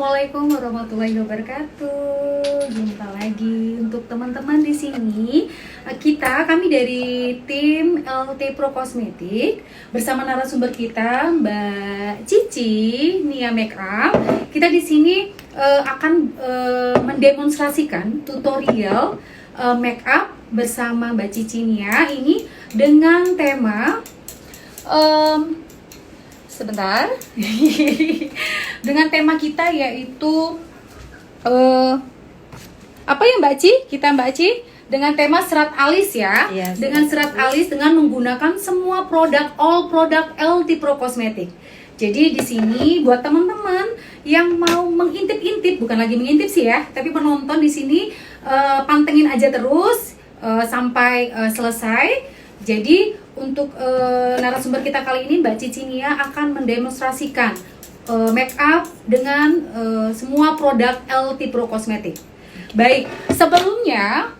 Assalamualaikum warahmatullahi wabarakatuh. Jumpa lagi untuk teman-teman di sini. Kami dari tim LT Pro Kosmetik bersama narasumber kita Mbak Cici Nia Makeup. Kita di sini akan mendemonstrasikan tutorial makeup bersama Mbak Cici Nia ini dengan tema sebentar dengan tema kita yaitu apa ya Mbak Ci? Mbak Ci dengan tema serat alis ya. Iya, dengan serat alis dengan menggunakan semua all produk LT Pro Kosmetik. Jadi di sini buat teman-teman yang mau mengintip-intip, bukan lagi mengintip sih ya, tapi penonton di sini pantengin aja terus sampai selesai. Jadi untuk narasumber kita kali ini Mbak Cici Nia akan mendemonstrasikan make up dengan semua produk LT Pro Kosmetik. Baik, sebelumnya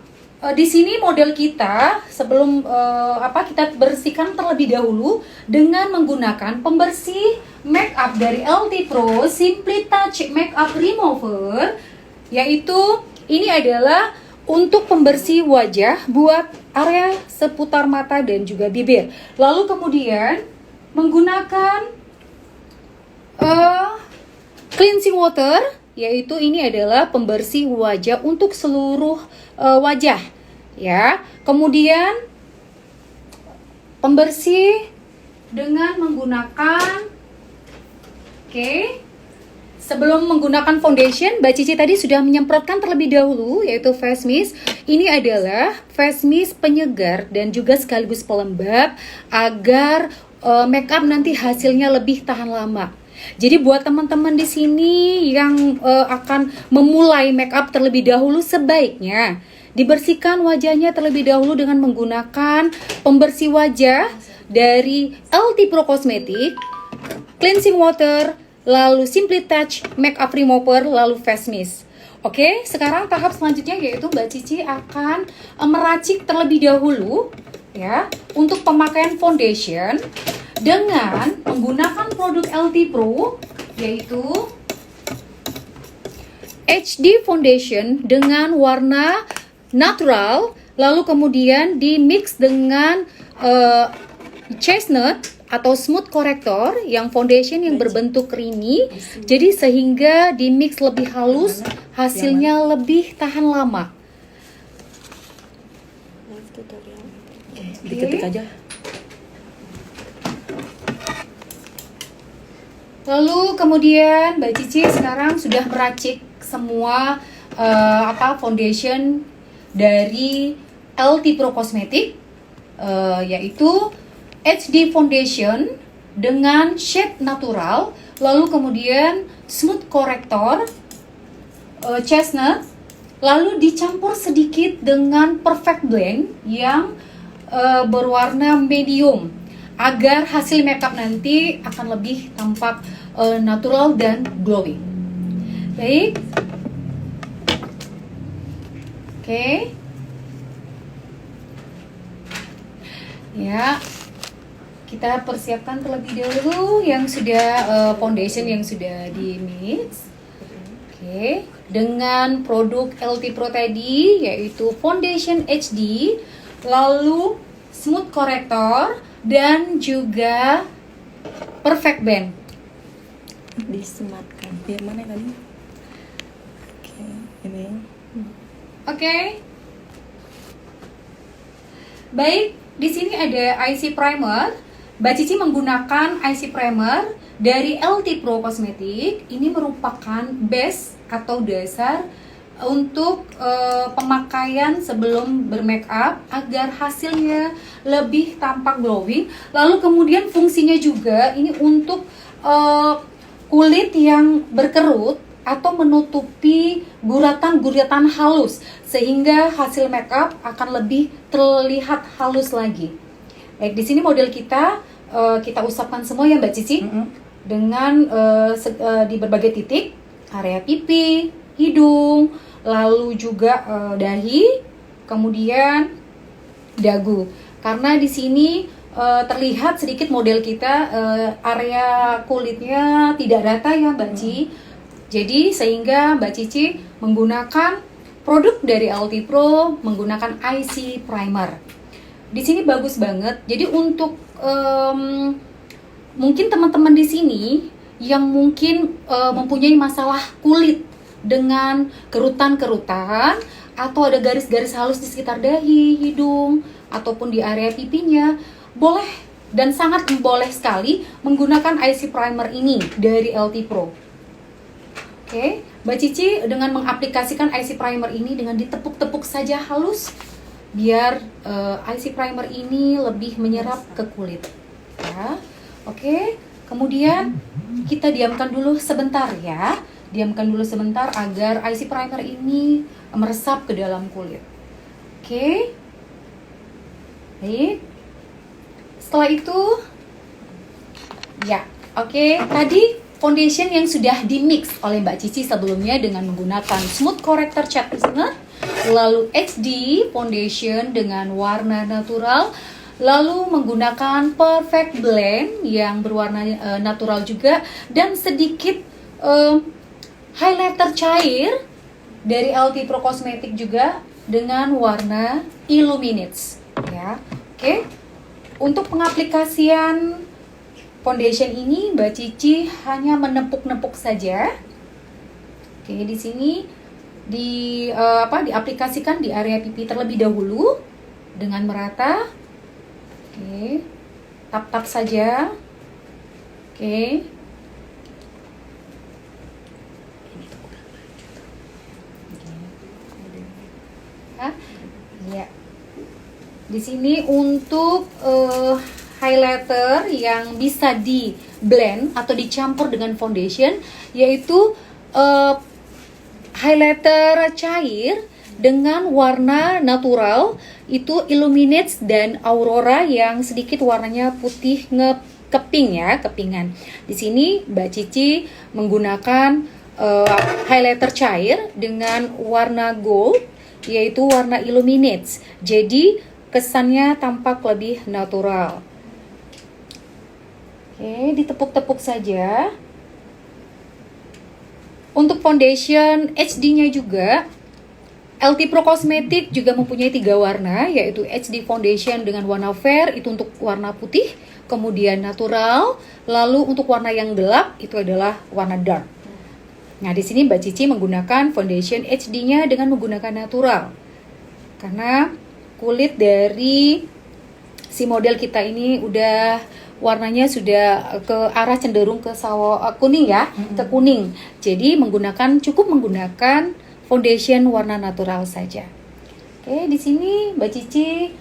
di sini model kita sebelum kita bersihkan terlebih dahulu dengan menggunakan pembersih make up dari LT Pro Simply Touch Makeup Remover, yaitu ini adalah untuk pembersih wajah buat area seputar mata dan juga bibir. Lalu kemudian menggunakan cleansing water, yaitu ini adalah pembersih wajah untuk seluruh wajah ya. Kemudian pembersih dengan menggunakan sebelum menggunakan foundation, Mbak Cici tadi sudah menyemprotkan terlebih dahulu yaitu face mist. Ini adalah face mist penyegar dan juga sekaligus pelembab agar make up nanti hasilnya lebih tahan lama. Jadi buat teman-teman di sini yang akan memulai make up terlebih dahulu, sebaiknya dibersihkan wajahnya terlebih dahulu dengan menggunakan pembersih wajah dari LT Pro Kosmetik, cleansing water, lalu Simply Touch Makeup Remover, lalu face mist. Oke, sekarang tahap selanjutnya yaitu Mbak Cici akan meracik terlebih dahulu ya untuk pemakaian foundation dengan menggunakan produk LT Pro, yaitu HD Foundation dengan warna natural, lalu kemudian di mix dengan chestnut atau smooth corrector yang foundation yang berbentuk creamy, jadi sehingga di mix lebih halus, hasilnya lebih tahan lama. Diketik aja. Lalu kemudian Mbak Cici sekarang sudah meracik semua foundation dari LT Pro Kosmetik, yaitu HD Foundation dengan shade natural, lalu kemudian smooth corrector, chestnut, lalu dicampur sedikit dengan perfect blend yang berwarna medium agar hasil makeup nanti akan lebih tampak natural dan glowing. Baik. Ya, kita persiapkan terlebih dahulu yang sudah foundation yang sudah di mix. Dengan produk LT Pro tadi yaitu foundation HD, lalu smooth corrector dan juga perfect blend. Disematkan. Yang mana tadi? Ini. Baik, di sini ada IC primer. Mbak Cici menggunakan IC primer dari LT Pro Kosmetik. Ini merupakan base atau dasar untuk pemakaian sebelum bermake up agar hasilnya lebih tampak glowing. Lalu kemudian fungsinya juga ini untuk kulit yang berkerut atau menutupi guratan-guratan halus sehingga hasil make up akan lebih terlihat halus lagi. Baik, di sini model kita usapkan semua ya Mbak Cici, dengan di berbagai titik, area pipi, hidung, lalu juga dahi, kemudian dagu. Karena di sini terlihat sedikit model kita area kulitnya tidak rata ya Mbak Ci. Jadi sehingga Mbak Cici menggunakan produk dari LT Pro menggunakan IC primer. Di sini bagus banget. Jadi untuk mungkin teman-teman di sini yang mungkin mempunyai masalah kulit dengan kerutan-kerutan atau ada garis-garis halus di sekitar dahi, hidung, ataupun di area pipinya, boleh dan sangat boleh sekali menggunakan IC primer ini dari LT Pro. Oke, Mbak Cici dengan mengaplikasikan IC primer ini dengan ditepuk-tepuk saja halus, biar IC primer ini lebih menyerap ke kulit. Ya, oke. Kemudian kita diamkan dulu sebentar ya, diamkan dulu sebentar agar IC primer ini meresap ke dalam kulit. Oke, baik. Setelah itu, ya, oke. Tadi foundation yang sudah dimix oleh Mbak Cici sebelumnya dengan menggunakan Smooth Corrector Chestnut, lalu HD foundation dengan warna natural, lalu menggunakan Perfect Blend yang berwarna natural juga, dan sedikit highlighter cair dari LT Pro Cosmetics juga dengan warna Illuminates. Ya, oke. Untuk pengaplikasian foundation ini Mbak Cici hanya menepuk-nepuk saja. Oke, di sini diaplikasikan di area pipi terlebih dahulu dengan merata. Oke. Tap-tap saja. Oke. Ya. Di sini untuk highlighter yang bisa di blend atau dicampur dengan foundation, yaitu highlighter cair dengan warna natural, itu Illuminates dan Aurora yang sedikit warnanya putih keping ya, kepingan. Di sini Mbak Cici menggunakan highlighter cair dengan warna gold, yaitu warna Illuminates. Jadi kesannya tampak lebih natural. Oke, ditepuk-tepuk saja. Untuk foundation HD-nya juga, LT Pro Cosmetics juga mempunyai 3 warna, yaitu HD Foundation dengan warna fair, itu untuk warna putih, kemudian natural, lalu untuk warna yang gelap, itu adalah warna dark. Nah, di sini Mbak Cici menggunakan foundation HD-nya dengan menggunakan natural. Karena kulit dari si model kita ini udah warnanya sudah ke arah cenderung ke sawo kuning ya, ke kuning. Jadi cukup menggunakan foundation warna natural saja. Oke, di sini Mbak Cici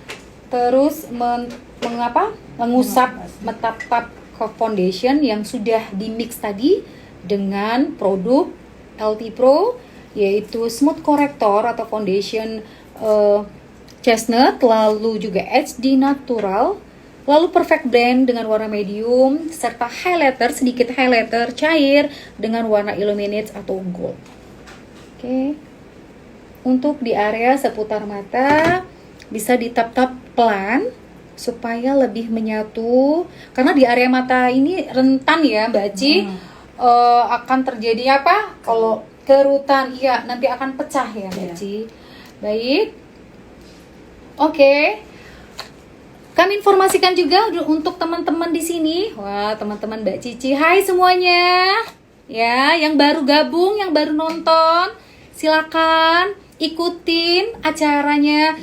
terus mengusap metap-tap foundation yang sudah dimix tadi dengan produk LT Pro, yaitu Smooth Corrector atau foundation Chestnut, lalu juga HD Natural, lalu Perfect Blend dengan warna medium, serta sedikit highlighter cair dengan warna Illuminates atau gold. Oke. Untuk di area seputar mata bisa ditap-tap pelan supaya lebih menyatu, karena di area mata ini rentan ya Mbak Ci, akan terjadi apa? Kalau kerutan, iya nanti akan pecah ya Mbak Ci. Baik. Oke. Kami informasikan juga untuk teman-teman di sini. Wah, teman-teman Mbak Cici. Hai semuanya. Ya, yang baru gabung, yang baru nonton, silakan ikutin acaranya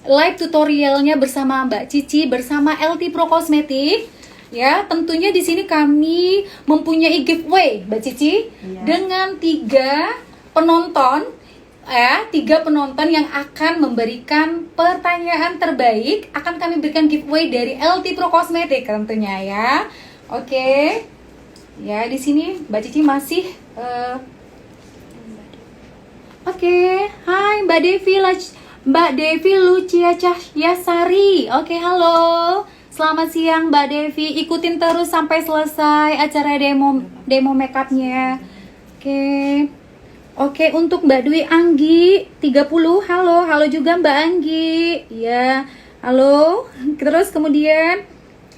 live tutorialnya bersama Mbak Cici bersama LT Pro Cosmetics. Ya, tentunya di sini kami mempunyai giveaway Mbak Cici dengan 3 penonton. Ya, 3 penonton yang akan memberikan pertanyaan terbaik akan kami berikan giveaway dari LT Pro Cosmetics tentunya ya. Oke. Ya, di sini Mbak Cici masih Oke. Hai Mbak Devi Lucia Cahyasari. Oke, halo. Selamat siang Mbak Devi. Ikutin terus sampai selesai acara demo makeupnya. Oke. Oke, untuk Mbak Dwi Anggi 30, halo juga Mbak Anggi. Ya, halo. Terus kemudian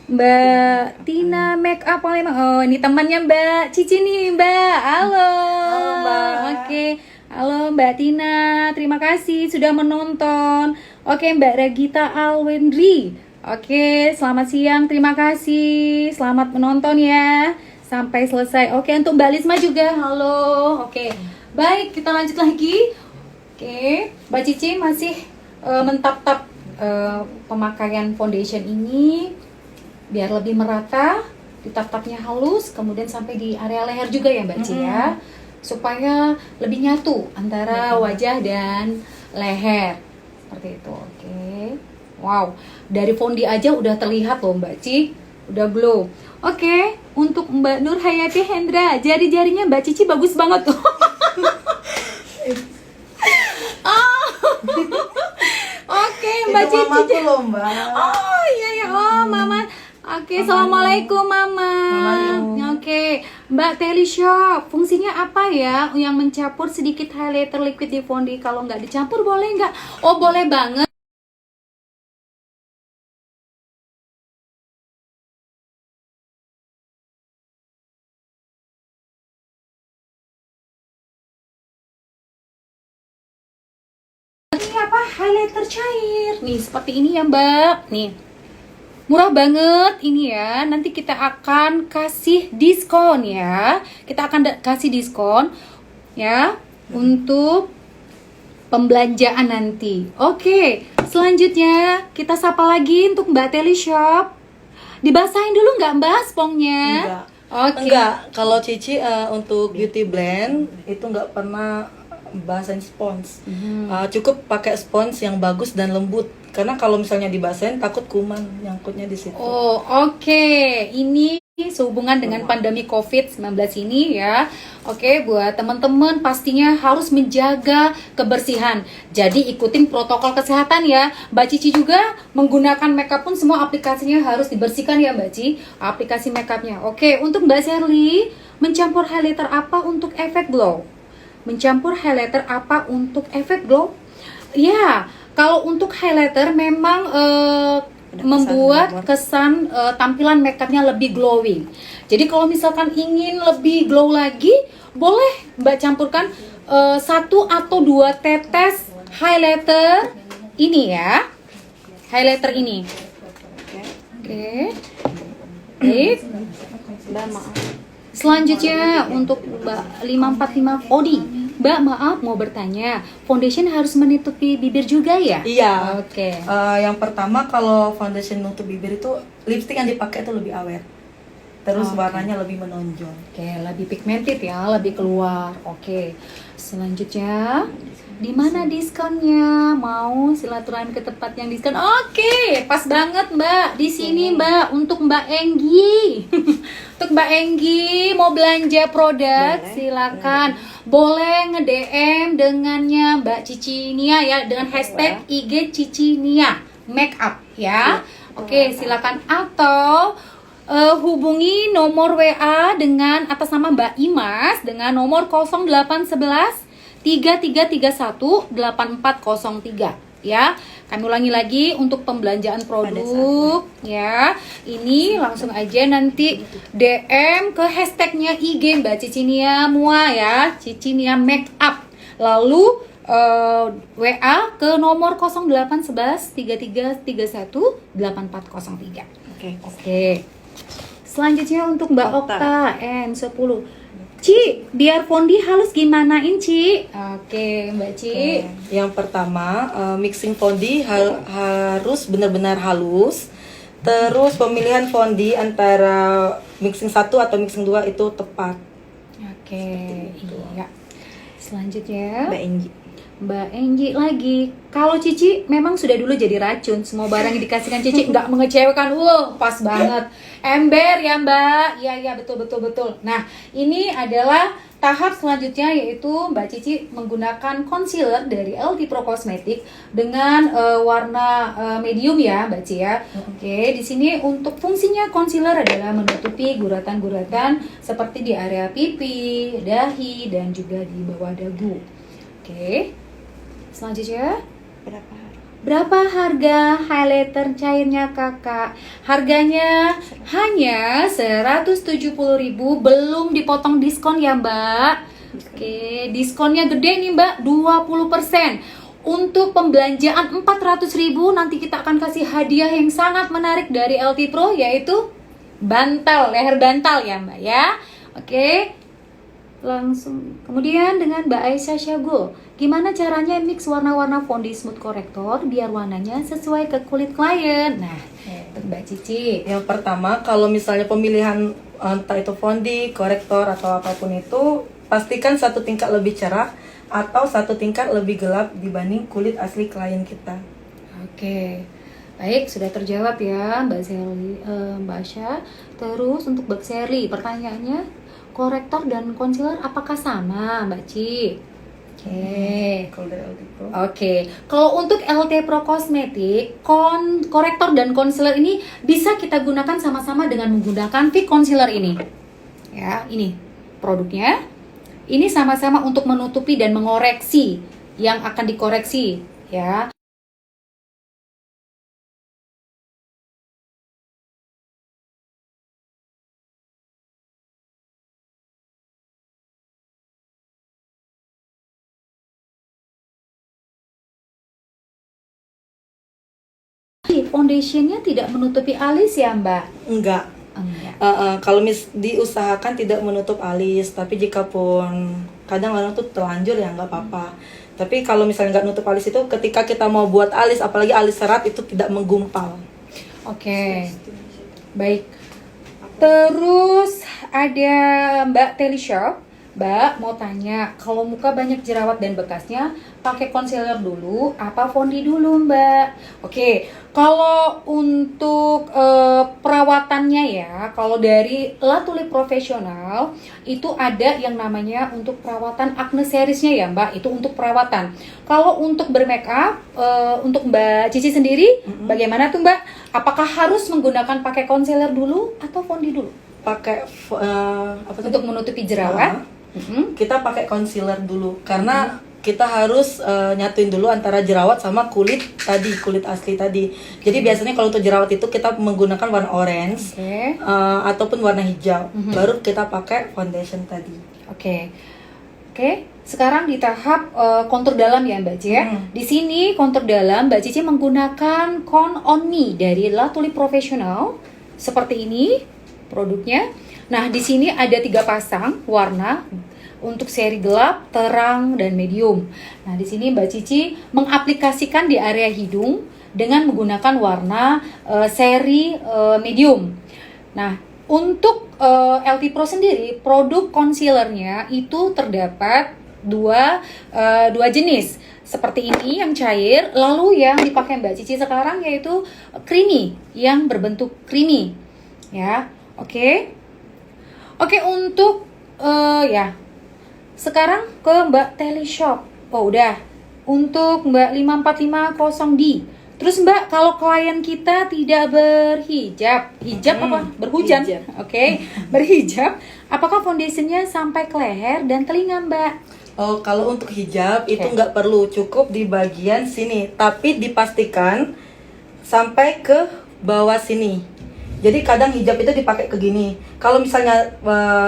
Mbak Tina Make Up Palembang. Oh, ini temannya Mbak Cici nih, Mbak. Halo. Halo, Mbak. Oke. Halo Mbak Tina, terima kasih sudah menonton. Oke, Mbak Regita Alwendri. Oke, selamat siang, terima kasih. Selamat menonton ya. Sampai selesai. Oke, untuk Mbak Lisma juga. Halo. Oke. Baik, kita lanjut lagi. Oke, Mbak Cici masih mentap-tap pemakaian foundation ini biar lebih merata, ditap-tapnya halus, kemudian sampai di area leher juga ya Mbak Cici ya, supaya lebih nyatu antara wajah dan leher seperti itu. Oke, wow, dari fondi aja udah terlihat loh Mbak Cici, udah glow. Oke, untuk Mbak Nur Hayati Hendra, jari-jarinya Mbak Cici bagus banget tuh. Oke, Mbak Itu Cici. mamaku loh, Mbak. Oh iya ya, oh Mama. Oke, assalamualaikum Mama. Oke, Mbak Telly Shop, fungsinya apa ya? Yang mencampur sedikit highlighter liquid di fondi. Kalau nggak dicampur boleh nggak? Oh boleh banget. Ini apa? Highlighter cair. Nih seperti ini ya Mbak. Nih. Murah banget ini ya. Nanti kita akan kasih diskon ya. Kita akan kasih diskon ya untuk pembelanjaan nanti. Oke, selanjutnya kita sapa lagi untuk Mbak Telly Shop. Dibasahin dulu nggak Mbak spongnya? Enggak. Oke. Enggak, kalau Cici untuk beauty blend itu nggak pernah basahin spons. Cukup pakai spons yang bagus dan lembut. Karena kalau misalnya dibasahin takut kuman nyangkutnya di situ. Oh, oke. Ini sehubungan dengan pandemi COVID-19 ini ya. Oke, buat teman-teman pastinya harus menjaga kebersihan. Jadi ikutin protokol kesehatan ya. Mbak Cici juga menggunakan makeup pun semua aplikasinya harus dibersihkan ya Mbak Cici. Aplikasi makeupnya. Oke, untuk Mbak Sherly, mencampur highlighter apa untuk efek glow? Mencampur highlighter apa untuk efek glow? Ya, kalau untuk highlighter memang membuat kesan tampilan makeupnya lebih glowing. Jadi kalau misalkan ingin lebih glow lagi, boleh Mbak campurkan 1 atau 2 tetes highlighter ini ya. Highlighter ini. Oke. Baik. Mbak maaf. Selanjutnya untuk Mbak 545 Odi. Mbak maaf mau bertanya, foundation harus menutupi bibir juga ya? Iya. Oke. Yang pertama kalau foundation untuk bibir itu lipstick yang dipakai itu lebih awet. Terus warnanya lebih menonjol. Oke, lebih pigmented ya, lebih keluar. Oke. Selanjutnya, di mana diskonnya? Mau silaturahmi ke tempat yang diskon? Oke, pas banget Mbak. Di sini Mbak untuk Mbak Enggi. Untuk Mbak Enggi mau belanja produk, silakan. Boleh nge-DM dengannya Mbak Cici Nia ya, dengan hashtag IG Cici Nia Makeup ya. Oke, silakan atau hubungi nomor WA dengan atas nama Mbak Imas dengan nomor 0811 3331 8403 ya. Kami ulangi lagi untuk pembelanjaan produk ya. Ini langsung aja nanti DM ke hashtagnya IG Mbak Cici Nia Mua ya, Cici Nia Makeup. Lalu WA ke nomor 0811 3331 8403. Oke. Selanjutnya untuk Mbak Okta N10. Ci, biar fondi halus gimanain Ci? Oke, Mbak Ci. Yang pertama, mixing fondi harus benar-benar halus. Terus pemilihan fondi antara mixing 1 atau mixing 2 itu tepat. Oke, iya. Selanjutnya Mbak Enggi. Mbak Enggi lagi. Kalau Cici memang sudah dulu jadi racun. Semua barang yang dikasihkan Cici nggak mengecewakan. Pas banget. Ember ya Mbak. Iya betul. Nah, ini adalah tahap selanjutnya yaitu Mbak Cici menggunakan concealer dari LT Pro Cosmetic dengan warna medium ya Mbak Cici ya. Oke, di sini untuk fungsinya concealer adalah menutupi guratan-guratan seperti di area pipi, dahi dan juga di bawah dagu. Oke. Selanjutnya Berapa hari? Berapa harga highlighter cairnya kakak? Harganya hanya 170.000, belum dipotong diskon ya mbak. Oke, diskonnya gede nih mbak, 20%. Untuk pembelanjaan 400.000 nanti kita akan kasih hadiah yang sangat menarik dari LT Pro, yaitu bantal, leher bantal ya mbak ya. Oke, langsung. Kemudian dengan Mbak Aisyah Syagul, gimana caranya mix warna-warna Fondi Smooth Corrector biar warnanya sesuai ke kulit klien? Nah, untuk Mbak Cici. Yang pertama, kalau misalnya pemilihan entah itu fondi, korektor atau apapun itu, pastikan satu tingkat lebih cerah atau satu tingkat lebih gelap dibanding kulit asli klien kita. Oke, baik, sudah terjawab ya Mbak Sherly, Mbak Asya. Terus untuk Mbak Sherly, pertanyaannya, korektor dan concealer apakah sama Mbak Ci? Oke. Kalau dari LT Pro. Oke, kalau untuk LT Pro Kosmetik, korektor dan concealer ini bisa kita gunakan sama-sama dengan menggunakan Fix Concealer ini. Ya, ini produknya. Ini sama-sama untuk menutupi dan mengoreksi yang akan dikoreksi, ya. Foundationnya tidak menutupi alis ya Mbak? Enggak. Enggak. Kalau diusahakan tidak menutup alis, tapi jika pun kadang orang tuh terlanjur ya nggak apa-apa. Tapi kalau misalnya nggak nutup alis itu, ketika kita mau buat alis, apalagi alis serat itu tidak menggumpal. Oke, baik. Terus ada Mbak Telly Shop. Mbak mau tanya, kalau muka banyak jerawat dan bekasnya, pakai concealer dulu apa fondi dulu Mbak? Oke, kalau untuk perawatannya ya, kalau dari La Tulip Profesional itu ada yang namanya untuk perawatan acne seriesnya ya Mbak, itu untuk perawatan. Kalau untuk bermake up, untuk Mbak Cici sendiri, bagaimana tuh Mbak? Apakah harus menggunakan pakai concealer dulu atau fondi dulu? Pakai apa Untuk menutupi jerawat? Kita pakai concealer dulu karena kita harus nyatuin dulu antara jerawat sama kulit tadi, kulit asli tadi. Jadi biasanya kalau untuk jerawat itu kita menggunakan warna orange ataupun warna hijau. Baru kita pakai foundation tadi. Oke. Sekarang di tahap kontur dalam ya Mbak Cici ya. Di sini kontur dalam Mbak Cici menggunakan Con On Me dari La Tulip Profesional. Seperti ini produknya. Nah, di sini ada 3 pasang warna untuk seri gelap, terang, dan medium. Nah, di sini Mbak Cici mengaplikasikan di area hidung dengan menggunakan warna seri medium. Nah, untuk LT Pro sendiri, produk concealernya itu terdapat dua jenis. Seperti ini yang cair, lalu yang dipakai Mbak Cici sekarang yaitu creamy, yang berbentuk creamy. Ya, oke. Oke, untuk ya. Sekarang ke Mbak Telly Shop. Oh, udah. Untuk Mbak 5450D. Terus Mbak, kalau klien kita tidak berhijab, apa? Berhujan. Oke. Berhijab, apakah foundationnya sampai ke leher dan telinga, Mbak? Oh, kalau untuk hijab itu nggak perlu, cukup di bagian sini, tapi dipastikan sampai ke bawah sini. Jadi kadang hijab itu dipakai ke gini. Kalau misalnya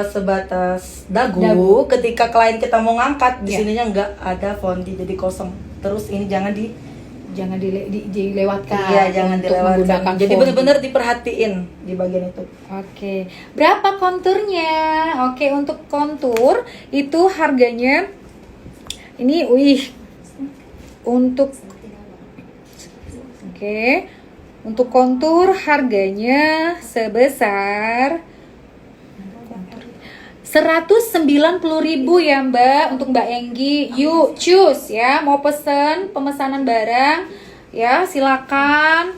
sebatas dagu, ketika klien kita mau ngangkat, di sininya nggak ada fondi, jadi kosong. Terus ini jangan dilewatkan. Iya, jangan dilewatkan. Jadi benar-benar diperhatiin di bagian itu. Oke. Berapa konturnya? Oke, untuk kontur itu harganya ini untuk untuk kontur harganya sebesar 190.000 ya Mbak. Untuk Mbak Enggi, yuk choose ya, mau pemesanan barang ya, silakan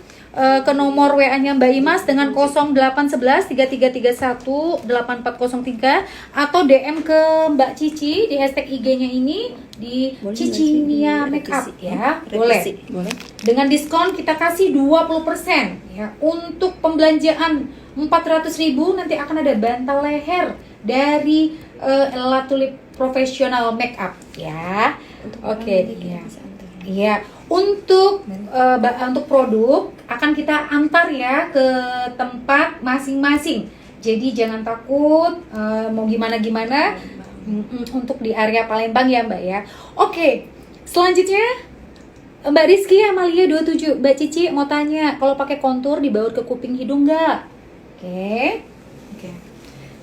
ke nomor WA-nya Mbak Imas dengan 0811 3331 8403 atau DM ke Mbak Cici di hashtag IG-nya ini di Cici Nia Makeup ya. Boleh. Dengan diskon kita kasih 20% ya. Untuk pembelanjaan 400.000 nanti akan ada bantal leher dari La Tulip Profesional Makeup ya. Oke, iya. Iya, Untuk produk akan kita antar ya ke tempat masing-masing. Jadi jangan takut mau gimana-gimana untuk di area Palembang ya Mbak ya. Oke, selanjutnya Mbak Rizky Amalia 27, Mbak Cici mau tanya, kalau pakai kontur dibaut ke kuping hidung nggak? Oke. Oke.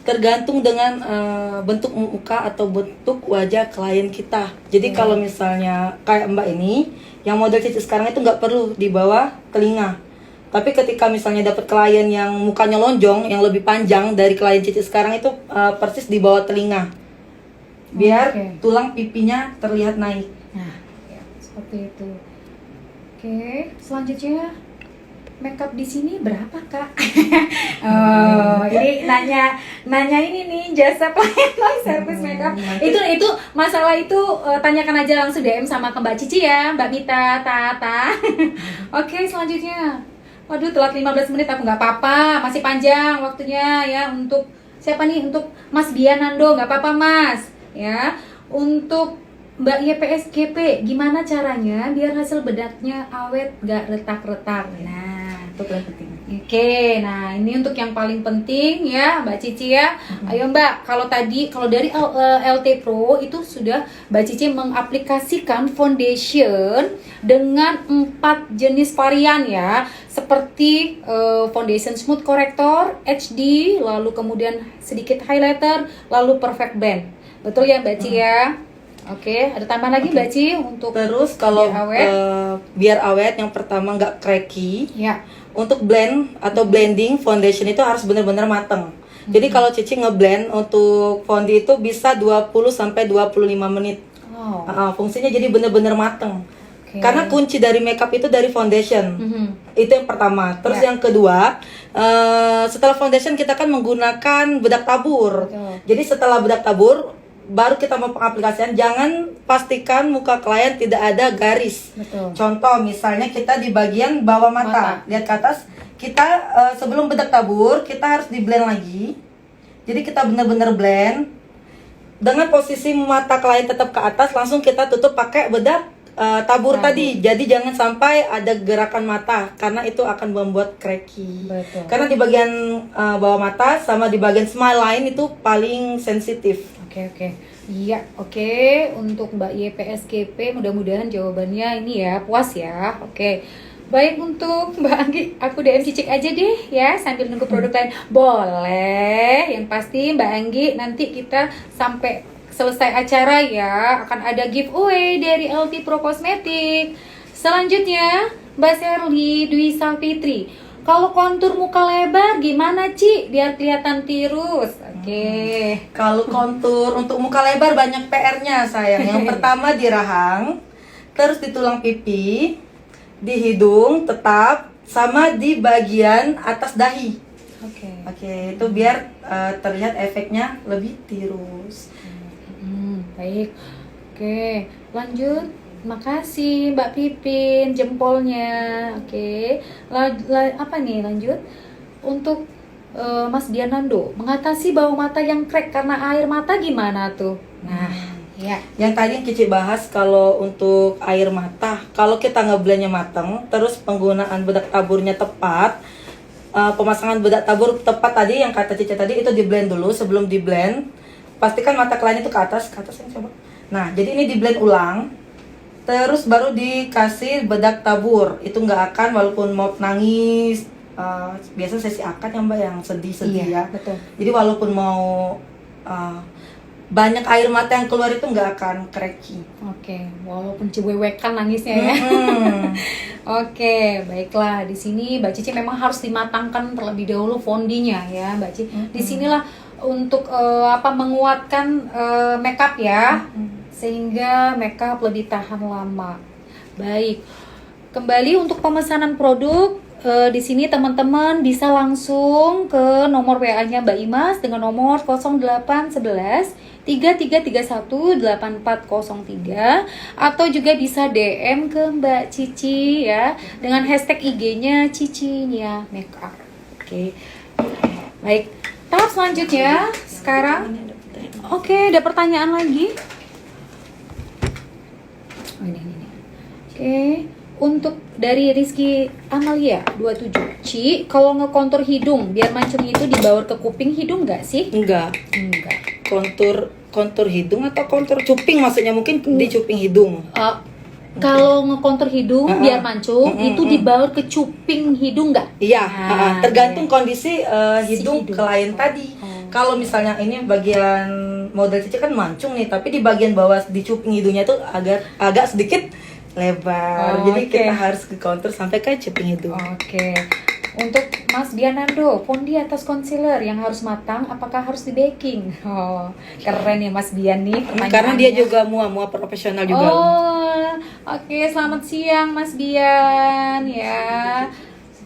Tergantung dengan bentuk muka atau bentuk wajah klien kita. Jadi kalau misalnya kayak Mbak ini, yang model Cici sekarang itu nggak perlu di bawah telinga. Tapi ketika misalnya dapat klien yang mukanya lonjong, yang lebih panjang dari klien Cici sekarang itu persis di bawah telinga. Biar tulang pipinya terlihat naik. Nah, ya, seperti itu. Oke, selanjutnya makeup di sini berapa Kak? Oh, ini nanya ini nih jasa pelayanan service makeup. Itu masalah itu tanyakan aja langsung DM sama ke Mbak Cici ya, Mbak Mita, Tata. Oke, selanjutnya. Waduh, telat 15 menit aku nggak apa-apa, masih panjang waktunya ya untuk siapa nih? Untuk Mas Dianando, nggak apa-apa Mas. Ya, untuk Mbak YPSGP, gimana caranya biar hasil bedaknya awet gak retak-retak? Nah, Itu paling penting. oke, nah ini untuk yang paling penting ya Mbak Cici ya. Ayo Mbak, kalau dari LT Pro itu sudah Mbak Cici mengaplikasikan foundation dengan 4 jenis varian ya. Seperti foundation smooth corrector, HD, lalu kemudian sedikit highlighter, lalu perfect blend. Betul ya Mbak Cici ya? Oke, ada tambahan lagi Mbak Ci untuk Terus kalau biar awet? biar awet, yang pertama nggak cracky. Ya. Untuk blend atau blending foundation itu harus benar-benar mateng. Jadi kalau Cici ngeblend untuk foundation itu bisa 20 sampai 25 menit. Oh. Fungsinya jadi benar-benar mateng. Oke. Karena kunci dari makeup itu dari foundation. Itu yang pertama. Terus yang kedua, setelah foundation kita kan menggunakan bedak tabur. Betul. Jadi setelah bedak tabur baru kita mau pengaplikasian, jangan pastikan muka klien tidak ada garis. Betul. Contoh misalnya kita di bagian bawah mata, lihat ke atas, kita sebelum bedak tabur kita harus di blend lagi. Jadi kita benar-benar blend dengan posisi mata klien tetap ke atas, langsung kita tutup pakai bedak tabur tadi. Jadi jangan sampai ada gerakan mata karena itu akan membuat cracky. Betul. Karena di bagian bawah mata sama di bagian smile line itu paling sensitif. Oke. Iya, oke. Untuk Mbak YPSGP mudah-mudahan jawabannya ini ya puas ya. Oke. Baik, untuk Mbak Anggi, aku DM cicik aja deh ya sambil nunggu produk lain. Boleh. Yang pasti Mbak Anggi nanti kita sampai selesai acara ya akan ada giveaway dari LT Pro Cosmetic. Selanjutnya Mbak Sherly Dwi Savitri. Kalau kontur muka lebar gimana Ci biar kelihatan tirus? Oke. Kalau kontur untuk muka lebar banyak PR-nya sayang. Yang pertama di rahang, terus di tulang pipi, di hidung tetap, sama di bagian atas dahi. Oke, itu biar terlihat efeknya lebih tirus. Baik. Oke, lanjut. Makasih Mbak Pipin jempolnya. Oke. Apa nih lanjut? Untuk Mas Dianando, mengatasi bau mata yang crack karena air mata gimana tuh? Nah, ya. Yang tadi yang Cici bahas kalau untuk air mata, kalau kita ngeblendnya mateng, terus penggunaan bedak taburnya tepat, pemasangan bedak tabur tepat tadi yang kata Cici tadi itu di blend dulu. Sebelum di blend, pastikan mata klien itu ke atas yang coba. Nah, jadi ini di blend ulang. Terus baru dikasih bedak tabur. Itu nggak akan walaupun mau nangis. Biasa sesi akad ya Mbak yang sedih-sedih ya. Betul. Jadi walaupun mau banyak air mata yang keluar itu nggak akan cracky. Oke, walaupun ciwewekan nangisnya ya. Oke, baiklah. Di sini Mbak Cici memang harus dimatangkan terlebih dahulu fondinya ya, Mbak Cici. Di sinilah untuk menguatkan makeup ya. Sehingga makeup lebih tahan lama. Baik. Kembali untuk pemesanan produk, di sini teman-teman bisa langsung ke nomor WA-nya Mbak Imas dengan nomor 0811 3331 8403 atau juga bisa DM ke Mbak Cici ya dengan hashtag IG-nya Cicinya Makeup. Oke. Baik. Tahap selanjutnya sekarang. Oke, ada pertanyaan lagi. Oh, ini. Oke, untuk dari Rizky Amalia 27. Ci, kalau ngekontur hidung biar mancung itu dibaur ke kuping hidung nggak sih? Enggak. Enggak. Kontur hidung atau kontur cuping, maksudnya mungkin di cuping hidung. Kalau ngekontur hidung biar mancung itu dibaur ke cuping hidung nggak? Iya, tergantung iya. kondisi hidung hidung. klien tadi. Kalau misalnya ini bagian model Cici kan mancung nih, tapi di bagian bawah di cuping hidungnya itu agak sedikit lebar. Jadi kita harus ke contour sampai ke cuping hidung. Oke. Untuk Mas Dianando, fondi atas concealer yang harus matang, apakah harus di baking? Oh, keren ya Mas Dian nih pertanyaannya. Karena dia juga mua profesional juga. Oh, oke. Selamat siang Mas Dian ya.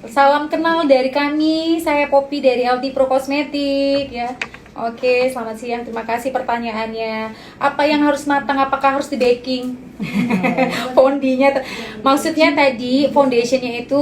Salam kenal dari kami, saya Poppy dari LT Pro Kosmetik ya. Oke, selamat siang. Terima kasih pertanyaannya. Apa yang harus matang? Apakah harus di baking? Fondinya, maksudnya tadi foundationnya itu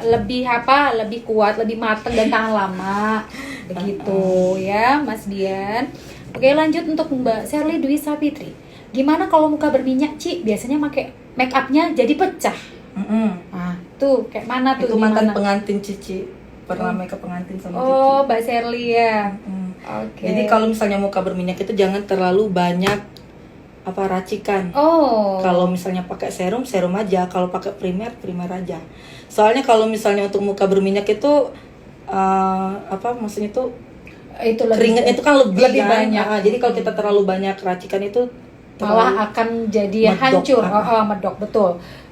lebih apa? Lebih kuat, lebih matang dan tahan lama. Begitu ya, Mas Dian. Oke, lanjut untuk Mbak Sherly Dwi Sapitri. Gimana kalau muka berminyak, Ci? Biasanya pakai make upnya jadi pecah. Nah, tuh kayak mana tuh? Itu mantan gimana? pengantin Cici, pernah makeup pengantin sama Cici. Oh, Mbak Sherly ya. Oke. Jadi kalau misalnya muka berminyak itu jangan terlalu banyak racikan. Oh. Kalau misalnya pakai serum aja, kalau pakai primer aja. Soalnya kalau misalnya untuk muka berminyak itu maksudnya itu keringatnya itu kan lebih kan? banyak. Jadi kalau kita terlalu banyak racikan itu malah akan jadi medok. hancur. Medok, betul.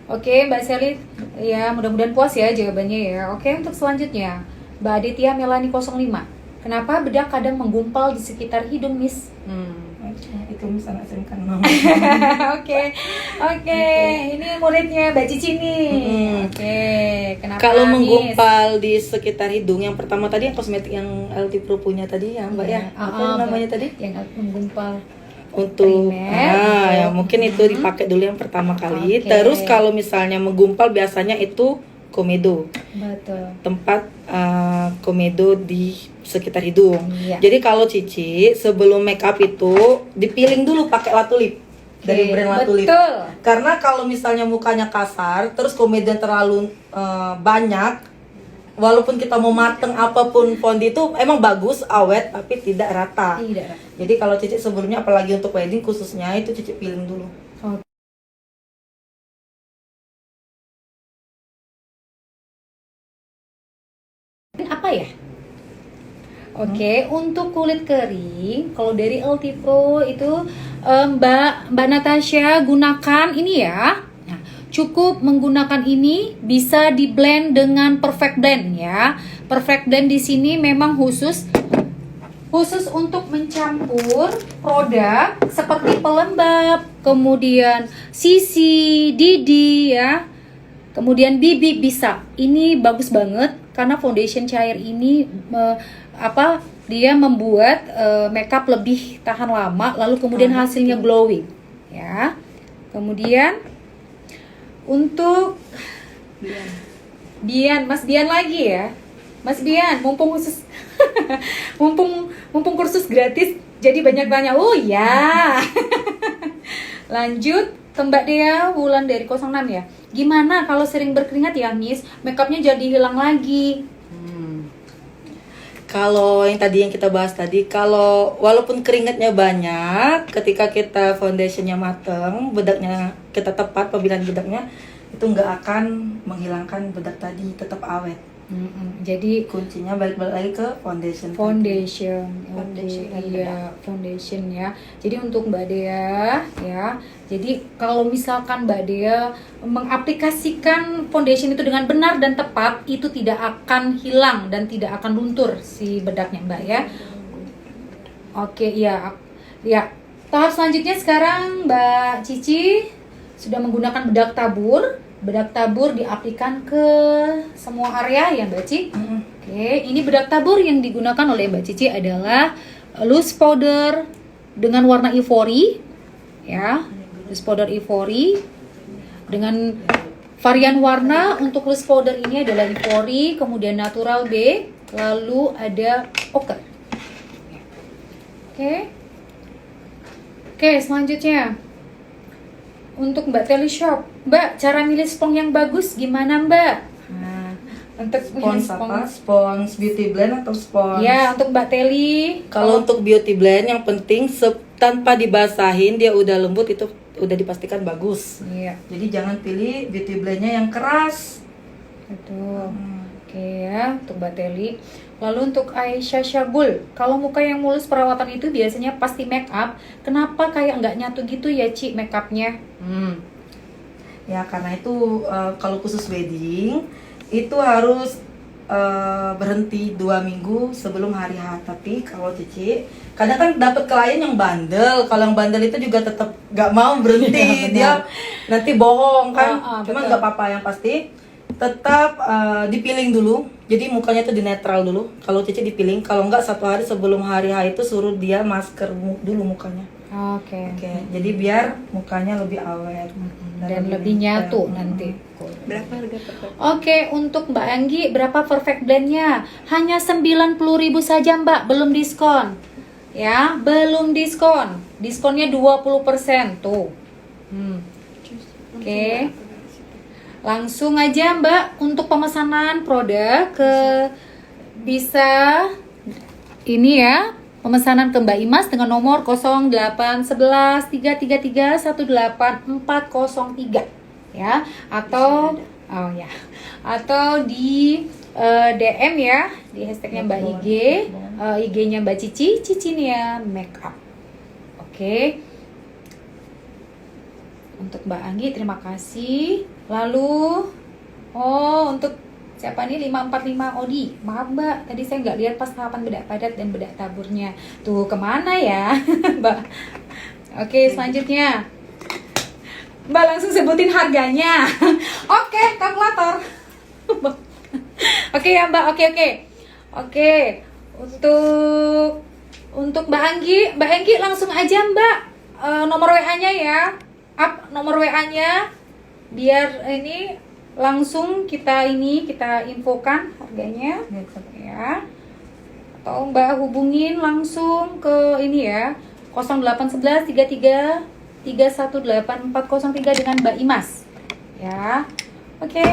Oke, Mbak Sherly, ya mudah-mudahan puas ya jawabannya ya. Oke, untuk selanjutnya Mbak Aditya Melani 05. Kenapa bedak kadang menggumpal di sekitar hidung, Miss? Itu Miss anak SMK. Oke. Ini muridnya Mbak Cici nih. Oke. Kenapa? Kalau Miss? menggumpal di sekitar hidung, yang pertama tadi yang kosmetik yang LT Pro punya tadi ya, Mbak ya. Apa namanya tadi? Yang menggumpal. Untuk primer, ya mungkin itu dipakai dulu yang pertama kali. Oke. Terus kalau misalnya menggumpal biasanya itu komedo. Betul. Tempat komedo di sekitar hidung. Iya. Jadi kalau Cici sebelum make up itu dipiling dulu pakai latu lip dari brand latu lip. Betul. Karena kalau misalnya mukanya kasar, terus komedo terlalu banyak, walaupun kita mau mateng apapun fondi itu emang bagus, awet, tapi tidak rata. Tidak. Jadi kalau Cici sebelumnya apalagi untuk wedding khususnya itu Cici piling dulu. Apa ya? Oke, untuk kulit kering, kalau dari LT Pro itu Mbak Natasha gunakan ini ya. Nah, cukup menggunakan ini, bisa di blend dengan perfect blend ya. Perfect blend di sini memang khusus untuk mencampur produk seperti pelembab, kemudian sisi, didi ya. Kemudian BB bisa. Ini bagus banget karena foundation cair ini dia membuat makeup lebih tahan lama, lalu kemudian hasilnya glowing ya. Kemudian untuk Mas Dian lagi ya. Mas Dian, mumpung khusus mumpung kursus gratis jadi banyak tanya. Oh ya. Lanjut ke Mbak Dea Wulan dari 06 ya. Gimana kalau sering berkeringat ya, Miss? Makeupnya jadi hilang lagi. Kalau yang tadi yang kita bahas tadi, kalau walaupun keringatnya banyak, ketika kita foundationnya mateng, bedaknya kita tepat pemilihan bedaknya, itu nggak akan menghilangkan bedak tadi, tetap awet. Jadi kuncinya balik lagi ke foundation. Foundation ya. Jadi untuk Mbak Dea ya. Jadi kalau misalkan Mbak Dea mengaplikasikan foundation itu dengan benar dan tepat, itu tidak akan hilang dan tidak akan luntur si bedaknya Mbak ya. Oke, ya. Tahap selanjutnya sekarang Mbak Cici sudah menggunakan bedak tabur. Bedak tabur diaplikan ke semua area ya Mbak Cici. Oke, ini bedak tabur yang digunakan oleh Mbak Cici adalah loose powder dengan warna ivory ya. Loose powder ivory dengan varian warna. Untuk loose powder ini adalah ivory, kemudian natural beige, lalu ada ochre. Oke, selanjutnya untuk Mbak Telly Shop Mbak, cara milih spons yang bagus gimana Mbak? Nah, untuk milih Spons apa? Spons beauty blend atau spons? Ya, untuk Mbak Teli. Kalau untuk beauty blend yang penting tanpa dibasahin dia udah lembut, itu udah dipastikan bagus. Iya, Jadi jangan pilih beauty blendnya yang keras. betul. Oke ya, untuk Mbak Teli. Lalu untuk Aisyah Syagul, kalau muka yang mulus perawatan itu biasanya pasti make up. Kenapa kayak nggak nyatu gitu ya Ci make upnya? Ya karena itu kalau khusus wedding itu harus berhenti 2 minggu sebelum hari H. Tapi kalau Cici kadang kan dapat klien yang bandel. Kalau yang bandel itu juga tetap nggak mau berhenti. Dia nanti bohong kan. Cuma betul. nggak apa-apa, yang pasti tetap dipiling dulu. Jadi mukanya itu dinetral dulu. Kalau Cici dipiling, kalau nggak 1 hari sebelum hari H itu suruh dia masker dulu mukanya. Oke. Oke, jadi biar mukanya lebih awet Dan lebih nyatu nanti. Berapa harga per pack? Oke, untuk Mbak Anggi berapa perfect blendnya? Hanya 90.000 saja Mbak, belum diskon. Ya, belum diskon. Diskonnya 20% tuh. Oke. Langsung aja Mbak untuk pemesanan produk ke bisa ini ya. Pemesanan ke Mbak Imas dengan nomor 0811 333 18403 ya, atau atau di DM ya, di hashtagnya Mbak IG, IG-nya Mbak Cici Nia Makeup. Oke. Untuk Mbak Anggi terima kasih. Lalu untuk siapa nih 545 Odi? Maaf Mbak, tadi saya nggak lihat pas tahapan bedak padat dan bedak taburnya. Tuh kemana ya Mbak? Oke, selanjutnya Mbak langsung sebutin harganya. Oke, kalkulator. Oke ya Mbak, oke. Untuk Mbak Anggi langsung aja Mbak, nomor WA-nya ya. Nomor WA-nya biar ini langsung kita infokan harganya ya. Atau Mbak hubungin langsung ke ini ya, 0811 33 318 403 dengan Mbak Imas ya. Oke,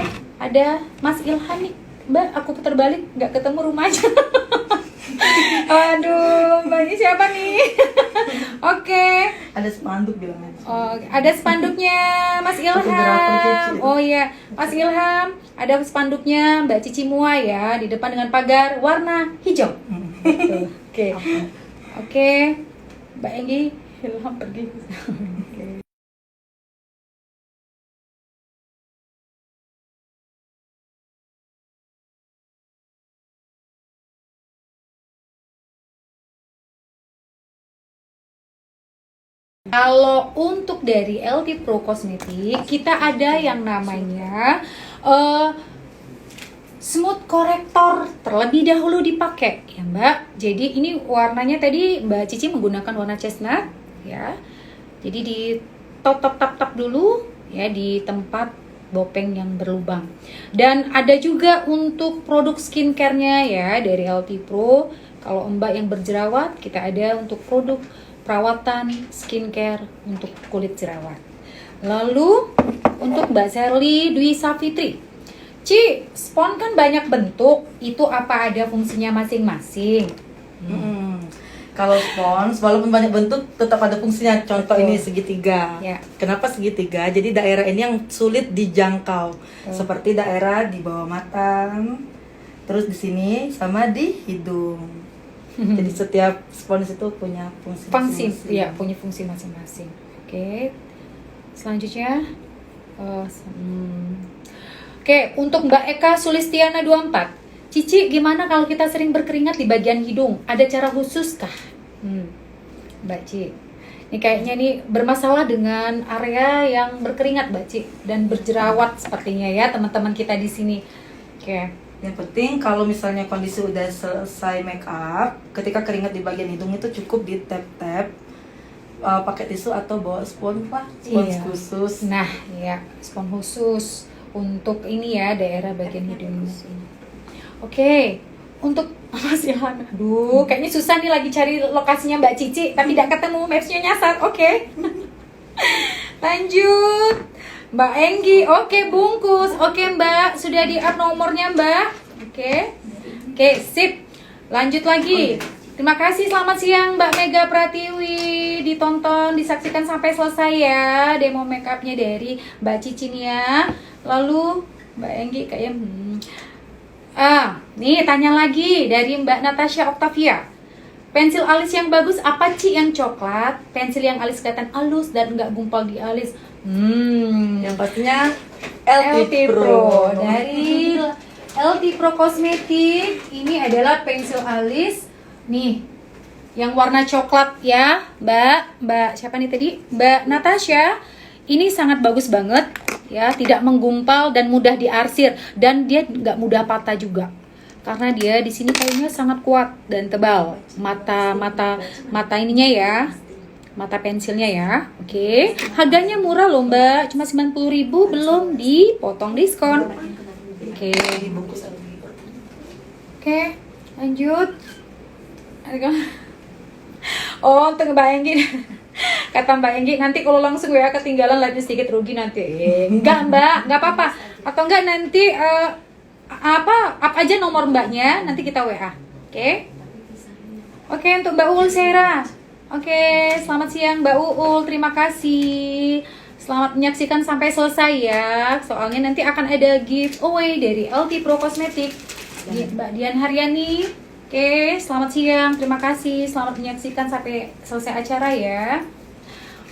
ada Mas Ilham nih Mbak, aku putar balik nggak ketemu rumahnya. Aduh, Mbak ini siapa nih? Oke. Ada spanduk bilang aja. Oh, ada spanduknya Mas Fotografer Ilham. Cici. Oh iya, Mas Ilham, ada spanduknya Mbak Cici Mua ya, di depan dengan pagar warna hijau. Tuh, Oke. Oke. Mbak Enggi, Ilham pergi. Oke. Kalau untuk dari LT Pro Cosmetic, kita ada yang namanya smooth corrector terlebih dahulu dipakai ya Mbak. Jadi ini warnanya tadi Mbak Cici menggunakan warna chestnut ya. Jadi di tap dulu ya di tempat bopeng yang berlubang. Dan ada juga untuk produk skincare-nya ya dari LT Pro. Kalau Mbak yang berjerawat, kita ada untuk produk perawatan skincare untuk kulit jerawat. Lalu untuk Mbak Sherly Dwi Safitri, Ci, spons kan banyak bentuk, itu apa ada fungsinya masing-masing? Kalau spons walaupun banyak bentuk tetap ada fungsinya. Contoh Betul. ini segitiga. Ya. Kenapa segitiga? Jadi daerah ini yang sulit dijangkau. Seperti daerah di bawah mata, terus di sini sama di hidung. Jadi setiap spons itu punya fungsi Fungsi, masing-masing. ya punya fungsi masing-masing. Oke, selanjutnya, oke untuk Mbak Eka Sulistiana 24, Cici gimana kalau kita sering berkeringat di bagian hidung? Ada cara khusus kah? Mbak Ci, ini kayaknya nih bermasalah dengan area yang berkeringat Mbak Ci dan berjerawat sepertinya ya teman-teman kita di sini. Oke. Yang penting kalau misalnya kondisi udah selesai make up, ketika keringat di bagian hidung itu cukup di tap-tap, pakai tisu atau bawa spons Iya. khusus. Nah, ya, spons khusus untuk ini ya daerah bagian hidung. Oke, untuk Mas Ilham, aduh, kayaknya susah nih lagi cari lokasinya Mbak Cici, tapi tidak ketemu, mapsnya nyasar. Oke, lanjut. Mbak Enggi, oke bungkus. Oke Mbak, sudah di-up nomornya Mbak. Oke, sip. Lanjut lagi. Terima kasih, selamat siang Mbak Mega Pratiwi. Ditonton, disaksikan sampai selesai ya demo makeupnya dari Mbak Cici nih ya. Lalu Mbak Enggi kayak nih tanya lagi dari Mbak Natasha Octavia. Pensil alis yang bagus apa Ci? Yang coklat, pensil yang alis kelihatan halus dan nggak gumpal di alis. Yang pastinya LT Pro dari LT Pro Cosmetic. Ini adalah pensil alis nih yang warna coklat ya, Mbak siapa nih tadi? Mbak Natasha. Ini sangat bagus banget ya, tidak menggumpal dan mudah diarsir dan dia nggak mudah patah juga. Karena dia di sini kayunya sangat kuat dan tebal. Mata ininya ya. Mata pensilnya ya. Oke. Harganya murah loh, Mbak. Cuma 90.000 belum dipotong diskon. Oke. Oke, lanjut. Oh, untuk Mbak Enggi. Kata Mbak Enggi, nanti kalau langsung ya ketinggalan live sedikit rugi nanti. Enggak Mbak, enggak apa-apa. Atau enggak nanti up aja nomor Mbaknya, nanti kita WA. Oke? Oke, untuk Mbak Uul Sera. Oke, selamat siang Mbak Uul, terima kasih. Selamat menyaksikan sampai selesai ya. Soalnya nanti akan ada giveaway dari LT Pro Cosmetic. Mbak Dian Haryani. Oke, selamat siang, terima kasih. Selamat menyaksikan sampai selesai acara ya.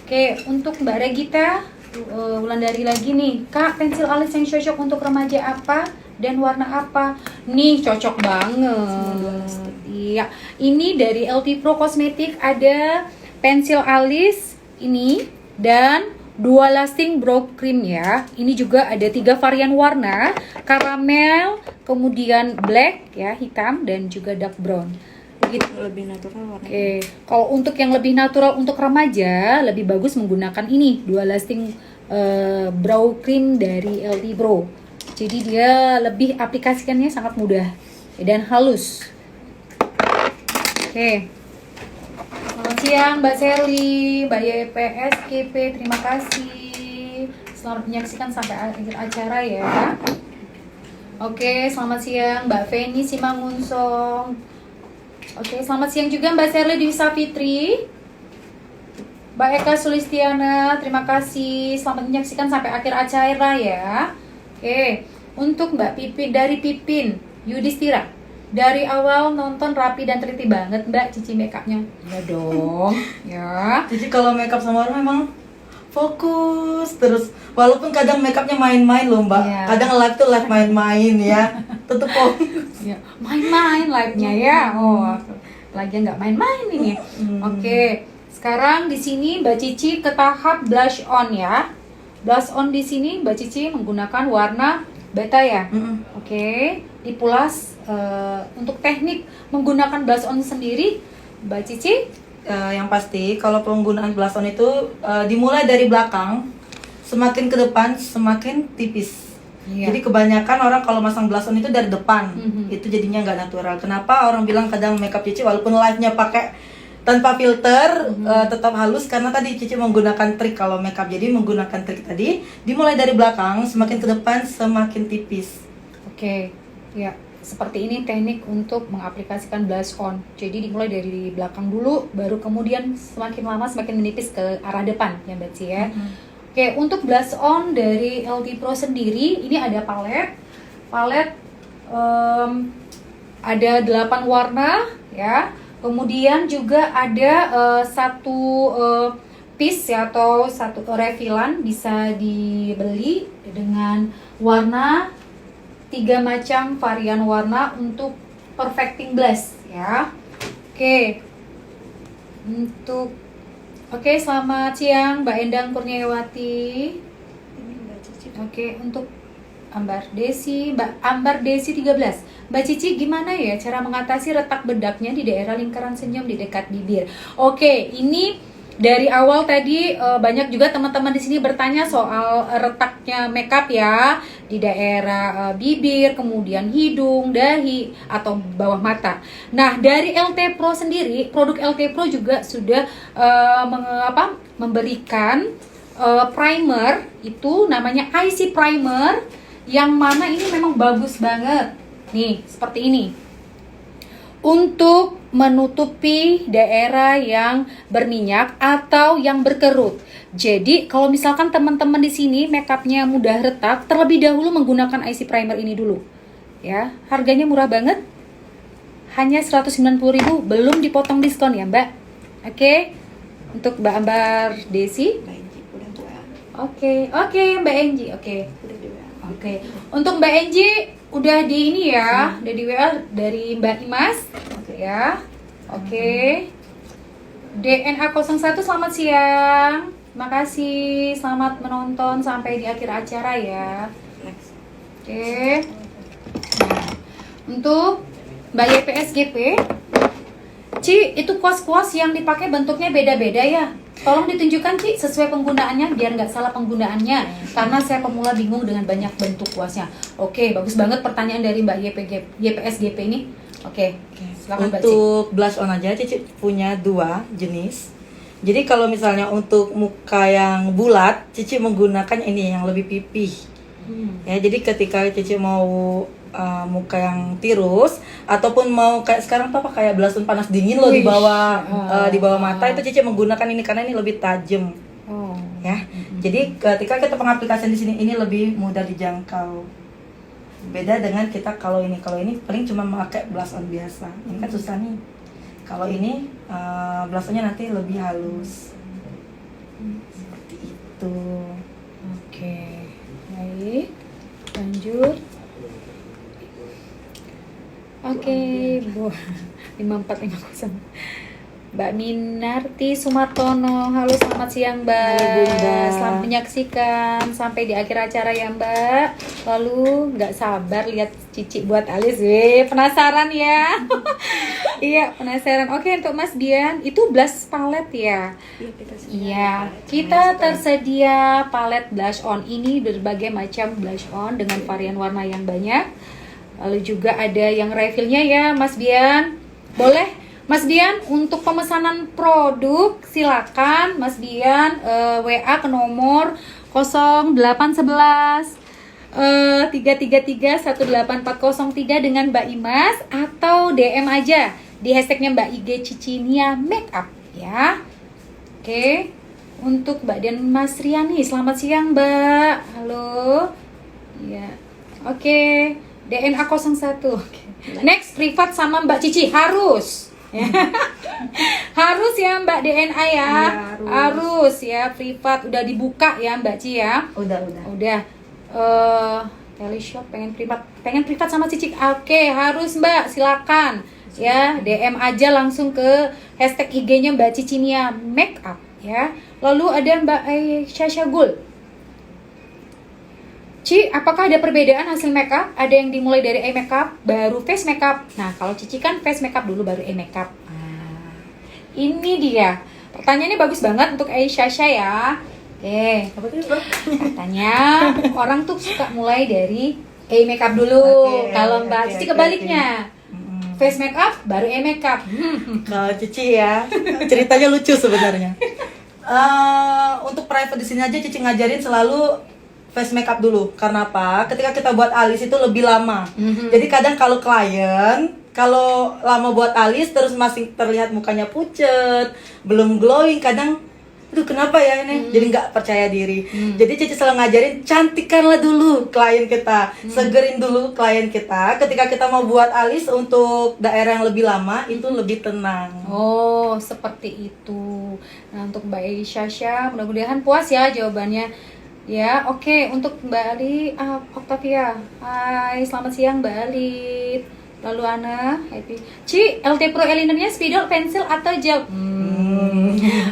Oke, untuk Mbak Regita, Wulandari lagi nih. Kak, pensil alis yang cocok untuk remaja apa dan warna apa? Nih, cocok banget. Iya, ini dari LT Pro Cosmetic ada pensil alis ini dan 2 lasting brow cream ya. Ini juga ada 3 varian warna, karamel, kemudian black ya, hitam dan juga dark brown. Gitu. Lebih natural warna. Oke, kalau untuk yang lebih natural untuk remaja lebih bagus menggunakan ini 2 lasting brow cream dari LT Pro. Jadi dia lebih aplikasikannya sangat mudah dan halus. Oke. Selamat siang Mbak Sherly, Mbak YPSKP, terima kasih. Selamat menyaksikan sampai akhir acara ya. Oke, selamat siang Mbak Feni Simangunsong. Oke, selamat siang juga Mbak Sherly Dewi Safitri. Mbak Eka Sulistiana, terima kasih. Selamat menyaksikan sampai akhir acara ya. Oke, untuk Mbak Pipin dari Pipin Yudhistira. Dari awal nonton rapi dan teliti banget Mbak Cici makeupnya. Ya dong, ya. Jadi kalau makeup sama orang memang fokus terus. Walaupun kadang makeupnya main-main loh Mbak. Iya. Kadang live tuh live main-main ya. Tetep fokus. Ya, main-main live-nya ya. Oh, lagi nggak main-main ini. Oke, sekarang di sini Mbak Cici ke tahap blush on ya. Blush on di sini Mbak Cici menggunakan warna beta ya. Oke, dipulas. Untuk teknik menggunakan blush on sendiri, Mbak Cici? Yang pasti kalau penggunaan blush on itu dimulai dari belakang, semakin ke depan semakin tipis. Iya. Jadi kebanyakan orang kalau masang blush on itu dari depan, itu jadinya nggak natural. Kenapa orang bilang kadang makeup Cici walaupun live-nya pakai tanpa filter tetap halus karena tadi Cici menggunakan trik kalau makeup. Jadi menggunakan trik tadi dimulai dari belakang, semakin ke depan semakin tipis. Oke, ya. Seperti ini teknik untuk mengaplikasikan blush on. Jadi dimulai dari belakang dulu, baru kemudian semakin lama semakin menipis ke arah depan ya Mbak Ci ya. Oke, untuk blush on dari LT Pro sendiri, ini ada palet. Palet ada 8 warna ya. Kemudian juga ada satu piece ya, atau satu refillan bisa dibeli dengan warna 3 macam varian warna untuk perfecting blush ya. Oke. Selamat siang Mbak Endang Kurniawati. Oke, untuk Ambar Desi, Mbak Ambar Desi 13. Mbak Cici, gimana ya cara mengatasi retak bedaknya di daerah lingkaran senyum di dekat bibir? Oke, ini dari awal tadi banyak juga teman-teman di sini bertanya soal retaknya makeup ya di daerah bibir, kemudian hidung, dahi atau bawah mata. Nah, dari LT Pro sendiri, produk LT Pro juga sudah memberikan primer itu namanya IC primer, yang mana ini memang bagus banget. Nih, seperti ini. Untuk menutupi daerah yang berminyak atau yang berkerut. Jadi, kalau misalkan teman-teman di sini makeupnya mudah retak, terlebih dahulu menggunakan IC primer ini dulu. Ya, harganya murah banget. Hanya 190.000, belum dipotong diskon ya, Mbak. Oke. Untuk Mbak Ambar Desi. Oke, Mbak Enji. Oke. Untuk Mbak Enji udah di ini ya, udah di WA dari Mbak Imas. Ya. Oke. DNA 01 selamat siang. Terima kasih. Selamat menonton sampai di akhir acara ya. Oke. Nah, untuk Mbak YPSGP, Ci, itu kuas-kuas yang dipakai bentuknya beda-beda ya. Tolong ditunjukkan Ci sesuai penggunaannya biar nggak salah penggunaannya. Karena saya pemula bingung dengan banyak bentuk kuasnya. Oke, bagus banget pertanyaan dari Mbak YPSGP ini. Oke, silakan Mbak Ci. Untuk blush on aja Cici punya 2 jenis. Jadi kalau misalnya untuk muka yang bulat, Cici menggunakan ini yang lebih pipih. Ya, jadi ketika Cici mau muka yang tirus ataupun mau kayak sekarang apa kayak blush on panas dingin loh di bawah mata, itu Cici menggunakan ini karena ini lebih tajam. Ya. Jadi ketika kita pengaplikasian di sini ini lebih mudah dijangkau. Beda dengan kita kalau ini paling cuma pakai blush on biasa. Ini kan susah nih. Kalau ini blush onnya nanti lebih halus. Seperti itu. Oke. Baik. Lanjut. Oke, Bu. 5450. Mbak Minarti Sumartono. Halo, selamat siang, Mbak. Halo, Bunda. Selamat menyaksikan sampai di akhir acara ya, Mbak. Lalu nggak sabar lihat Cici buat alis. Penasaran ya? Iya, penasaran. Oke, untuk Mas Dian, itu blush palette ya? Iya, kita tersedia palette blush on ini, berbagai macam blush on dengan varian warna yang banyak. Lalu juga ada yang refillnya ya, Mas Dian. Boleh, Mas Dian, untuk pemesanan produk silakan Mas Dian WA ke nomor 0811 333 18403 dengan Mbak Imas, atau DM aja di hashtagnya Mbak IG Cicinia Makeup ya. Oke, untuk Mbak dan Mas Riani, selamat siang Mbak. Halo. Ya. Oke, DNA 01. Next, privat sama Mbak Cici harus. Harus ya Mbak DNA ya. Iya, harus ya, privat udah dibuka ya Mbak Ci ya. Udah. Teleshop pengen privat sama Cici. Oke, harus Mbak, silakan ya, DM aja langsung ke hashtag IG-nya Mbak Cicinia Makeup ya. Lalu ada Mbak Aisyah Gul. Ci, apakah ada perbedaan hasil makeup? Ada yang dimulai dari eye makeup, baru face makeup. Nah, kalau Cici kan face makeup dulu, baru eye makeup. Ini dia. Pertanyaannya bagus banget untuk Aisyah ya. Oke. Katanya orang tuh suka mulai dari eye makeup dulu. Kalau Mbak Cici kebaliknya. Face makeup, baru eye makeup. Kalau Cici ya, ceritanya lucu sebenarnya. Untuk private di sini aja Cici ngajarin selalu face makeup dulu. Karena apa? Ketika kita buat alis itu lebih lama. Jadi kadang kalau klien, kalau lama buat alis terus masih terlihat mukanya pucet, belum glowing, kadang aduh kenapa ya ini? Jadi nggak percaya diri. Jadi Cici selalu ngajarin, cantikkanlah dulu klien kita, segerin dulu klien kita. Ketika kita mau buat alis untuk daerah yang lebih lama, itu lebih tenang. Oh, seperti itu. Nah, untuk Mbak Aisyah, mudah-mudahan puas ya jawabannya. Ya, oke. Untuk Mbak Ali, Octavia. Hai, selamat siang Mbak Ali. Lalu Ana, happy. Ci, LT Pro Eyelinernya spidol, pensil atau gel?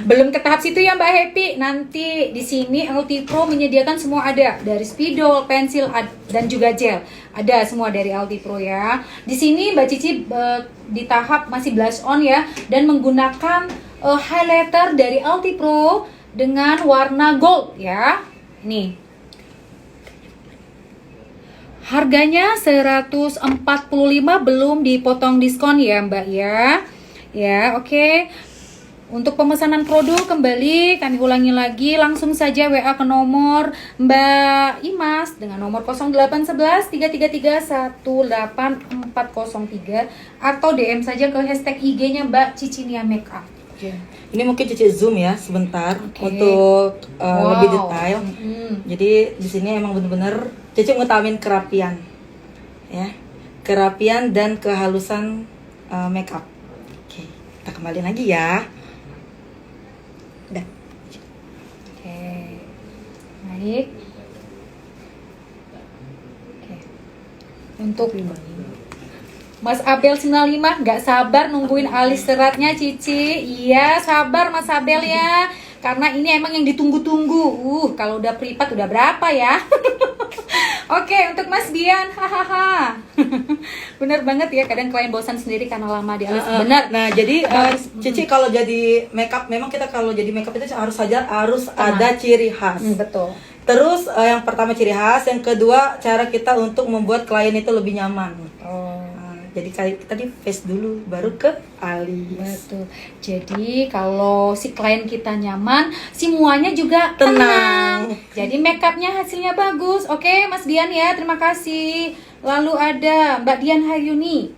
Belum ke tahap situ ya Mbak Happy. Nanti di sini LT Pro menyediakan semua, ada dari spidol, pensil dan juga gel. Ada semua dari LT Pro ya. Di sini Mbak Cici di tahap masih blush on ya, dan menggunakan highlighter dari LT Pro dengan warna gold ya. Nih. Harganya 145, belum dipotong diskon ya Mbak ya. Ya, oke. Untuk pemesanan produk kembali kami ulangi lagi, langsung saja WA ke nomor Mbak Imas dengan nomor 0811 333 18403 atau DM saja ke hashtag IG-nya Mbak Cicinia Makeup. Oke. Ini mungkin Cici zoom ya sebentar Oke. untuk Wow. lebih detail. Mm-mm. Jadi di sini emang bener-bener Cici ngutamin kerapian, ya, kerapian dan kehalusan makeup. Oke, kita kembali lagi ya. Udah. Oke, baik. Oke. Untuk Mas Abel 95 nggak sabar nungguin alis seratnya Cici. Iya, sabar Mas Abel ya. Karena ini emang yang ditunggu-tunggu. Kalau udah pripat udah berapa ya? Oke, untuk Mas Dian, hahaha. Bener banget ya, kadang klien bosan sendiri karena lama di alis. Benar. Nah, jadi Cici kalau jadi makeup, memang kita kalau jadi makeup itu harus ada ciri khas. Betul. Terus yang pertama ciri khas, yang kedua cara kita untuk membuat klien itu lebih nyaman. Oh. Jadi kita di face dulu, baru ke alis. Betul. Jadi kalau si klien kita nyaman, semuanya juga Tenang. tenang. Jadi makeupnya hasilnya bagus. Oke, Mas Dian ya, terima kasih. Lalu ada Mbak Dian Haryuni.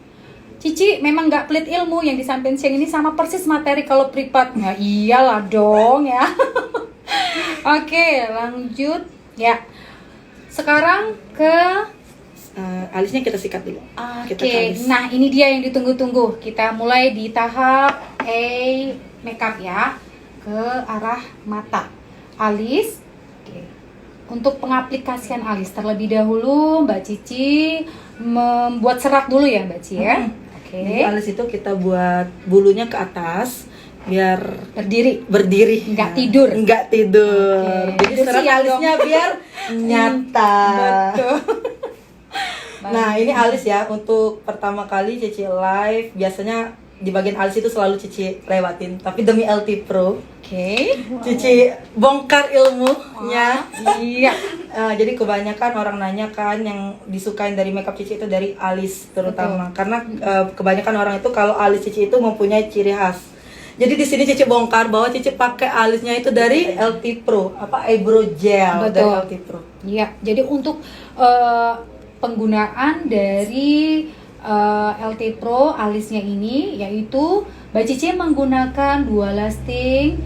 Cici memang nggak pelit ilmu yang disampaikan siang ini sama persis materi kalau privat. Ya iyalah dong ya. Oke, lanjut ya. Sekarang ke Alisnya kita sikat dulu. Kita Oke, kalis. nah ini dia yang ditunggu-tunggu. Kita mulai di tahap makeup ya, ke arah mata, alis. Oke. Untuk pengaplikasian alis terlebih dahulu, Mbak Cici membuat serat dulu ya, Mbak Cici ya. Oke. Jadi alis itu kita buat bulunya ke atas biar Berdiri. Nggak tidur. Nggak tidur. Oke. Jadi Tidur serat siang alisnya biar nyata. Betul. Nah, ini alis ya. Untuk pertama kali Cici live, biasanya di bagian alis itu selalu Cici lewatin. Tapi demi LT Pro, Oke. Cici bongkar ilmunya. Iya. Jadi kebanyakan orang nanya kan yang disukain dari makeup Cici itu dari alis terutama. Karena kebanyakan orang itu kalau alis Cici itu mempunyai ciri khas. Jadi di sini Cici bongkar bahwa Cici pakai alisnya itu dari LT Pro, eyebrow gel dari Betul. LT Pro. Iya, jadi untuk penggunaan dari LT Pro alisnya ini yaitu Mbak Cici menggunakan dua lasting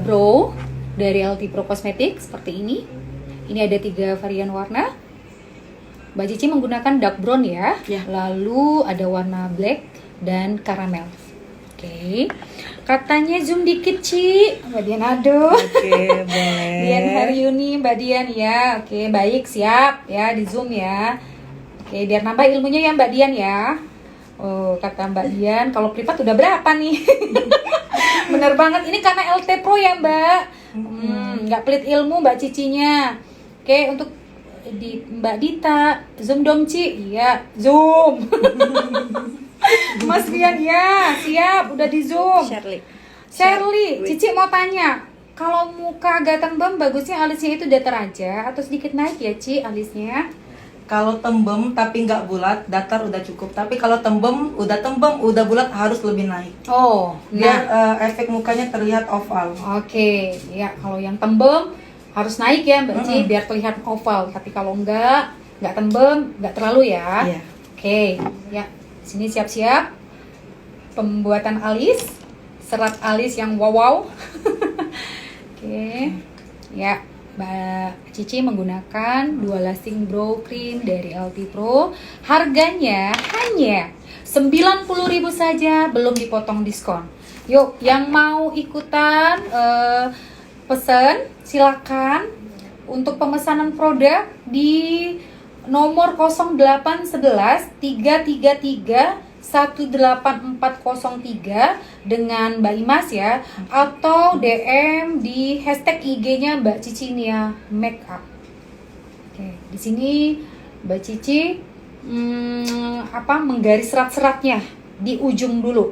brow dari LT Pro Cosmetics seperti ini. Ini ada 3 varian warna. Mbak Cici menggunakan dark brown ya. Ya. Lalu ada warna black dan caramel. Oke. Katanya zoom dikit, Ci. Mbak Dian, aduh. Oke, boleh. Dian Haryuni, Mbak Dian ya. Oke, baik, siap ya di zoom ya. Oke, biar nambah ilmunya ya Mbak Dian ya. Oh, kata Mbak Dian, kalau privat udah berapa nih? Bener banget, ini karena LT Pro ya Mbak. Nggak pelit ilmu Mbak Cicinya. Oke, untuk di Mbak Dita, zoom dong Ci. Iya, zoom. Mas Dian ya, siap, udah di zoom. Shirley, Cici mau tanya, kalau muka agak tembem bagusnya alisnya itu datar aja atau sedikit naik ya Ci alisnya? Kalau tembem tapi nggak bulat, datar udah cukup. Tapi kalau tembem, udah bulat harus lebih naik. Oh, Biar nah, efek mukanya terlihat oval. oke, ya kalau yang tembem harus naik ya Mbak Ci biar terlihat oval. Tapi kalau nggak tembem, nggak terlalu ya. Iya. Oke, ya sini siap-siap pembuatan alis, serat alis yang wow. Oke, ya. Mbak Cici menggunakan 2 lasting brow cream dari LT Pro. Harganya hanya 90.000 saja, belum dipotong diskon. Yuk, yang mau ikutan pesen silakan. Untuk pemesanan produk di nomor 0811 333 18403 dengan Mbak Imas ya, atau DM di hashtag IG-nya Mbak Cicinia Makeup. Oke, di sini Mbak Cici menggaris serat-seratnya di ujung dulu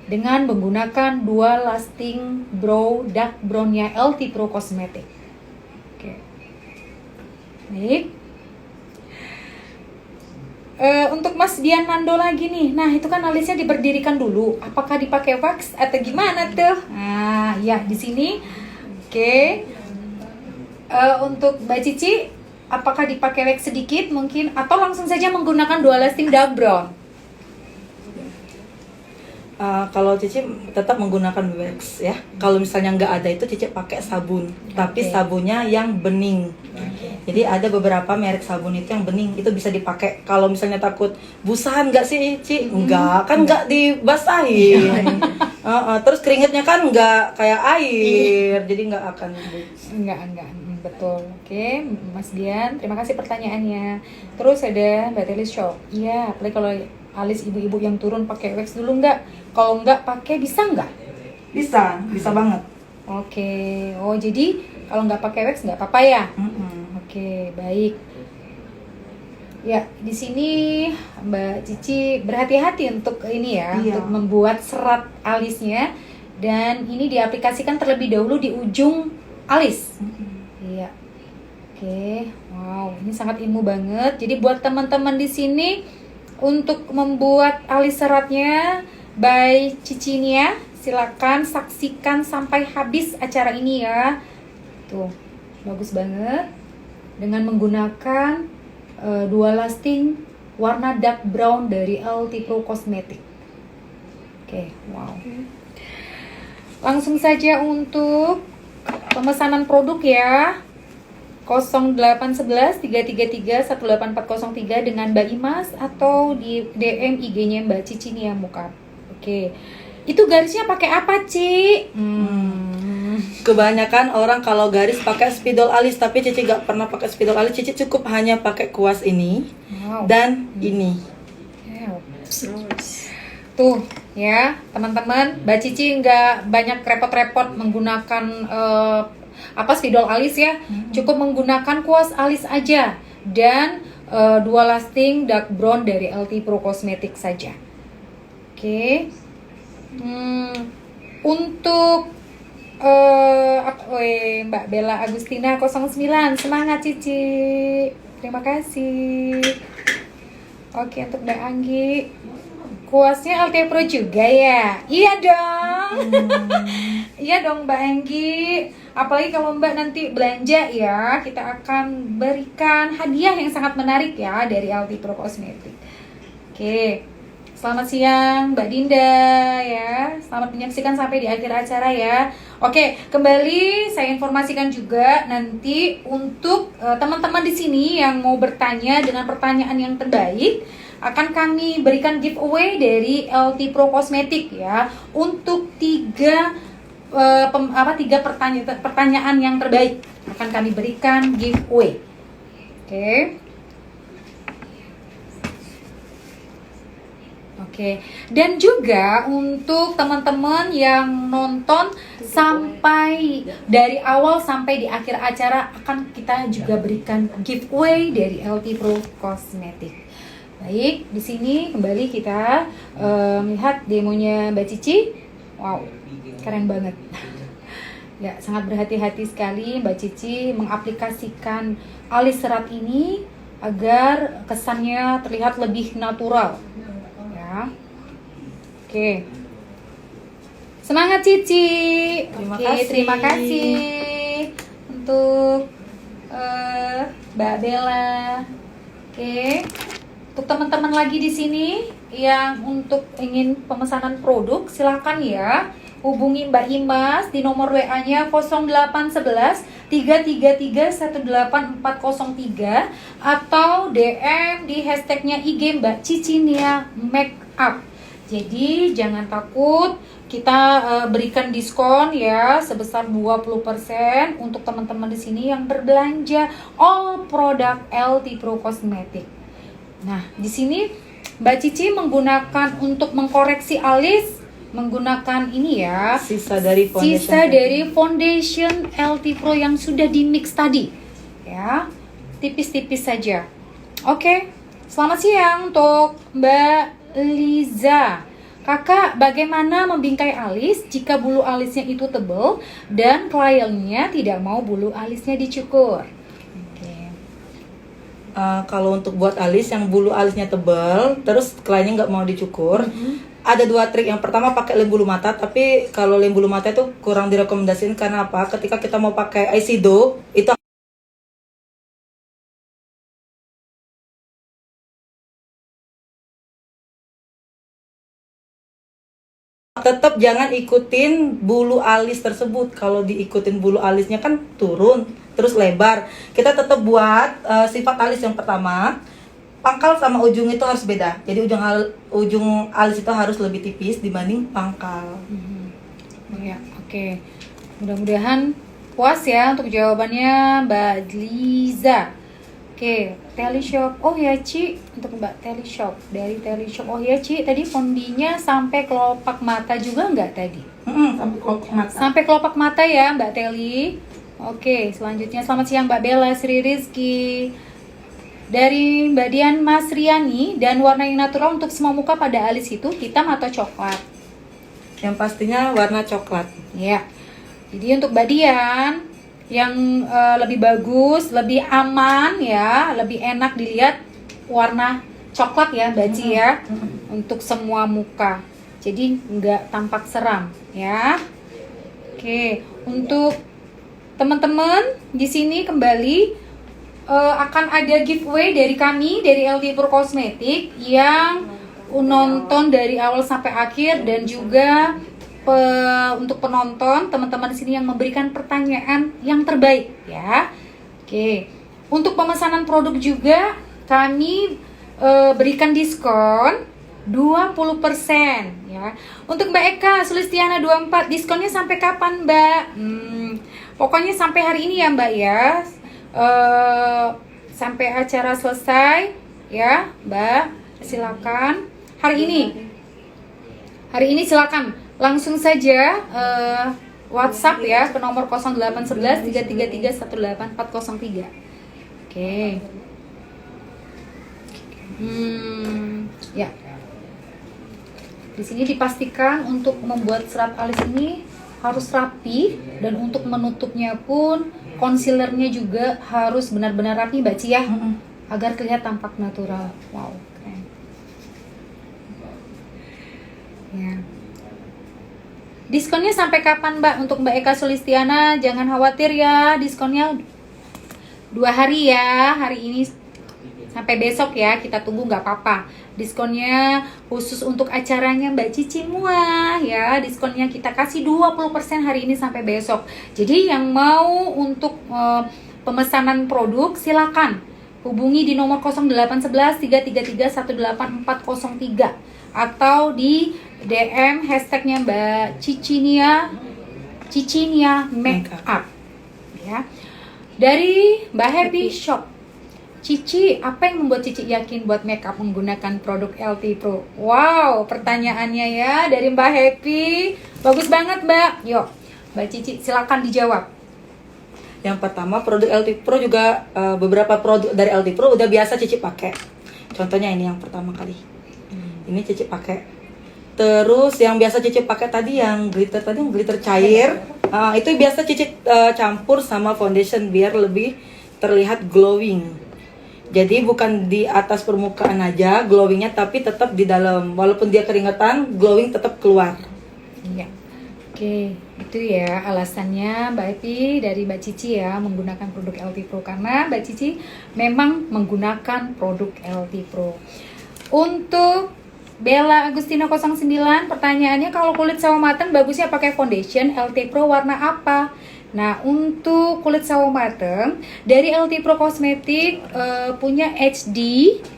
dengan menggunakan 2 lasting brow dark brown-nya LT Pro Cosmetic. Oke. Baik. Untuk Mas Dian Nando lagi nih. Nah, itu kan alisnya diberdirikan dulu. Apakah dipakai wax atau gimana tuh? Nah, ya di sini. Oke. Untuk Mbak Cici, apakah dipakai wax sedikit mungkin atau langsung saja menggunakan dual lasting dark brown? Kalau Cici tetap menggunakan wax ya. Kalau misalnya nggak ada itu Cici pakai sabun, tapi Oke. sabunnya yang bening. Jadi ada beberapa merek sabun itu yang bening, itu bisa dipakai. Kalau misalnya takut busahan nggak sih Cici? Enggak, kan nggak dibasahin. Terus keringetnya kan nggak kayak air, jadi nggak akan. Enggak. Betul. Oke, Mas Dian, terima kasih pertanyaannya. Terus ada Mbak Telis Show. Iya, apalagi kalau alis ibu-ibu yang turun pakai wax dulu enggak? Kalau enggak pakai bisa enggak? Bisa banget. Oke. Oh, jadi kalau nggak pakai wax nggak apa-apa ya? Oke, baik. Ya, di sini Mbak Cici berhati-hati untuk ini ya, Iya. untuk membuat serat alisnya, dan ini diaplikasikan terlebih dahulu di ujung alis. Iya. Oke. Wow, ini sangat ilmu banget. Jadi buat teman-teman di sini untuk membuat alis seratnya by Cici ini ya, silakan saksikan sampai habis acara ini ya. Tuh, bagus banget. Dengan menggunakan dual lasting warna dark brown dari LT Pro Cosmetic. Oke, wow. Langsung saja untuk pemesanan produk ya. 0811 333 18403 dengan Mbak Imas atau di DM IG-nya Mbak Cici nih ya muka. Oke. Itu garisnya pakai apa, Ci? Kebanyakan orang kalau garis pakai spidol alis, tapi Cici nggak pernah pakai spidol alis. Cici cukup hanya pakai kuas ini dan ini. Wow. Tuh ya teman-teman, Mbak Cici nggak banyak repot-repot menggunakan spidol alis ya, cukup menggunakan kuas alis aja dan dual lasting dark brown dari LT Pro Cosmetic saja. Oke. Untuk Mbak Bella Agustina 09, semangat Cici, terima kasih. Oke, untuk Mbak Anggi, kuasnya LT Pro juga ya? Iya dong. Iya dong Mbak Anggi. Apalagi kalau Mbak nanti belanja ya, kita akan berikan hadiah yang sangat menarik ya dari LT Pro Cosmetic. Oke. Selamat siang Mbak Dinda ya. Selamat menyaksikan sampai di akhir acara ya. Oke, kembali saya informasikan juga nanti untuk teman-teman di sini yang mau bertanya dengan pertanyaan yang terbaik, akan kami berikan giveaway dari LT Pro Cosmetic ya untuk tiga pertanyaan yang terbaik akan kami berikan giveaway. Oke. Dan juga untuk teman-teman yang nonton sampai dari awal sampai di akhir acara akan kita juga berikan giveaway dari LT Pro Cosmetic. Baik, di sini kembali kita melihat demonya Mbak Cici. Wow, keren banget. Ya, sangat berhati-hati sekali Mbak Cici mengaplikasikan alis serat ini agar kesannya terlihat lebih natural. Ya. Oke. Semangat Cici. Terima kasih untuk Mbak Bella. Oke. Untuk teman-teman lagi di sini yang untuk ingin pemesanan produk, silakan ya hubungi Mbak Imas di nomor WA-nya 0811 333 18403 atau DM di hashtagnya IG Mbak Cici Nia Makeup. Jadi jangan takut, kita berikan diskon ya sebesar 20% untuk teman-teman di sini yang berbelanja all produk LT Pro Cosmetic. Nah, di sini Mbak Cici menggunakan untuk mengkoreksi alis menggunakan ini ya, sisa dari foundation LT Pro yang sudah di mix tadi ya, tipis-tipis saja. Oke, selamat siang untuk Mbak Liza. Kakak, bagaimana membingkai alis jika bulu alisnya itu tebal dan kliennya tidak mau bulu alisnya dicukur? Kalau untuk buat alis yang bulu alisnya tebal, terus kliennya nggak mau dicukur, ada 2 trik. Yang pertama pakai lem bulu mata, tapi kalau lem bulu mata itu kurang direkomendasikan karena apa? Ketika kita mau pakai eyeshadow, itu tetap jangan ikutin bulu alis tersebut. Kalau diikutin bulu alisnya kan turun, terus lebar. Kita tetap buat sifat alis yang pertama. Pangkal sama ujung itu harus beda. Jadi ujung alis itu harus lebih tipis dibanding pangkal. Ya, oke. Mudah-mudahan puas ya untuk jawabannya Mbak Liza. Oke, Teleshop. Oh ya Ci, untuk Mbak Teleshop dari Teleshop. Oh ya Ci, tadi fondinya sampai kelopak mata juga nggak tadi? Sampai kelopak mata. Sampai kelopak mata ya Mbak Teli. Oke, selanjutnya selamat siang Mbak Bella Sri Rizky. Dari Mbak Dian Mas Riani, dan warna yang natural untuk semua muka pada alis itu hitam atau coklat? Yang pastinya warna coklat. Ya. Jadi untuk Mbak Dian yang lebih bagus, lebih aman ya, lebih enak dilihat warna coklat ya Mbak Ci ya, untuk semua muka. Jadi nggak tampak seram ya. Oke, untuk teman-teman di sini kembali akan ada giveaway dari kami dari LT Pro Cosmetic yang nonton dari awal sampai akhir, dan juga untuk penonton teman-teman di sini yang memberikan pertanyaan yang terbaik ya. Oke, untuk pemesanan produk juga kami berikan diskon 20% ya. Untuk Mbak Eka Sulistiana 24, diskonnya sampai kapan Mbak? Pokoknya sampai hari ini ya Mbak ya. Sampai acara selesai ya Mbak, silakan hari ini silakan langsung saja WhatsApp ya ke nomor 0811 333 18403. Oke. Ya. Di sini dipastikan untuk membuat serat alis ini harus rapi, dan untuk menutupnya pun concealernya juga harus benar-benar rapi Mbak Ci ya, agar terlihat tampak natural. Wow, keren. Ya. Diskonnya sampai kapan Mbak? Untuk Mbak Eka Sulistiana jangan khawatir ya, diskonnya 2 hari ya, hari ini sampai besok ya, kita tunggu nggak apa-apa. Diskonnya khusus untuk acaranya Mbak Cici Mua ya, diskonnya kita kasih 20% hari ini sampai besok. Jadi yang mau untuk pemesanan produk silakan hubungi di nomor 0811 333 18403 atau di DM hashtagnya Mbak Cicinia Makeup ya. Dari Mbak Happy Shop, Cici, apa yang membuat Cici yakin buat makeup menggunakan produk LT Pro? Wow, pertanyaannya ya dari Mbak Happy. Bagus banget Mbak. Yuk, Mbak Cici silakan dijawab. Yang pertama, produk LT Pro juga beberapa produk dari LT Pro udah biasa Cici pakai. Contohnya ini yang pertama kali. Ini Cici pakai. Terus yang biasa Cici pakai tadi yang glitter cair. Itu biasa Cici campur sama foundation biar lebih terlihat glowing. Jadi bukan di atas permukaan aja glowingnya, tapi tetap di dalam. Walaupun dia keringetan, glowing tetap keluar. Iya. Oke, itu ya alasannya Mbak Epi dari Mbak Cici ya menggunakan produk LT Pro, karena Mbak Cici memang menggunakan produk LT Pro. Untuk Bella Agustina 09, pertanyaannya kalau kulit sawo mateng bagusnya pakai foundation LT Pro warna apa? Nah, untuk kulit sawo mateng dari LT Pro Cosmetic punya HD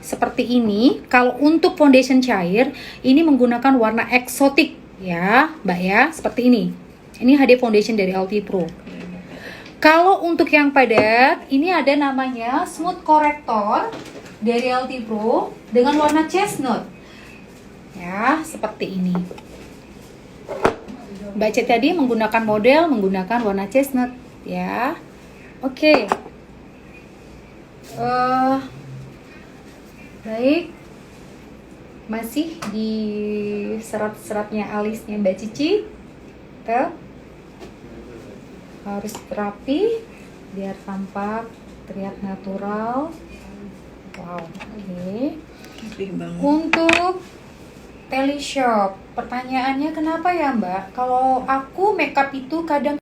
seperti ini. Kalau untuk foundation cair ini menggunakan warna eksotik ya Mbak ya, seperti ini. Ini HD foundation dari LT Pro. Kalau untuk yang padat ini ada namanya Smooth Corrector dari LT Pro dengan warna chestnut ya, seperti ini. Mbak C tadi menggunakan warna chestnut ya. Oke. Baik. Masih di serat-seratnya alisnya Mbak Cici. Tuh. Harus rapi biar tampak terlihat natural. Wow, oke. Rapi banget. Untuk Teleshop, pertanyaannya kenapa ya Mbak? Kalau aku makeup itu kadang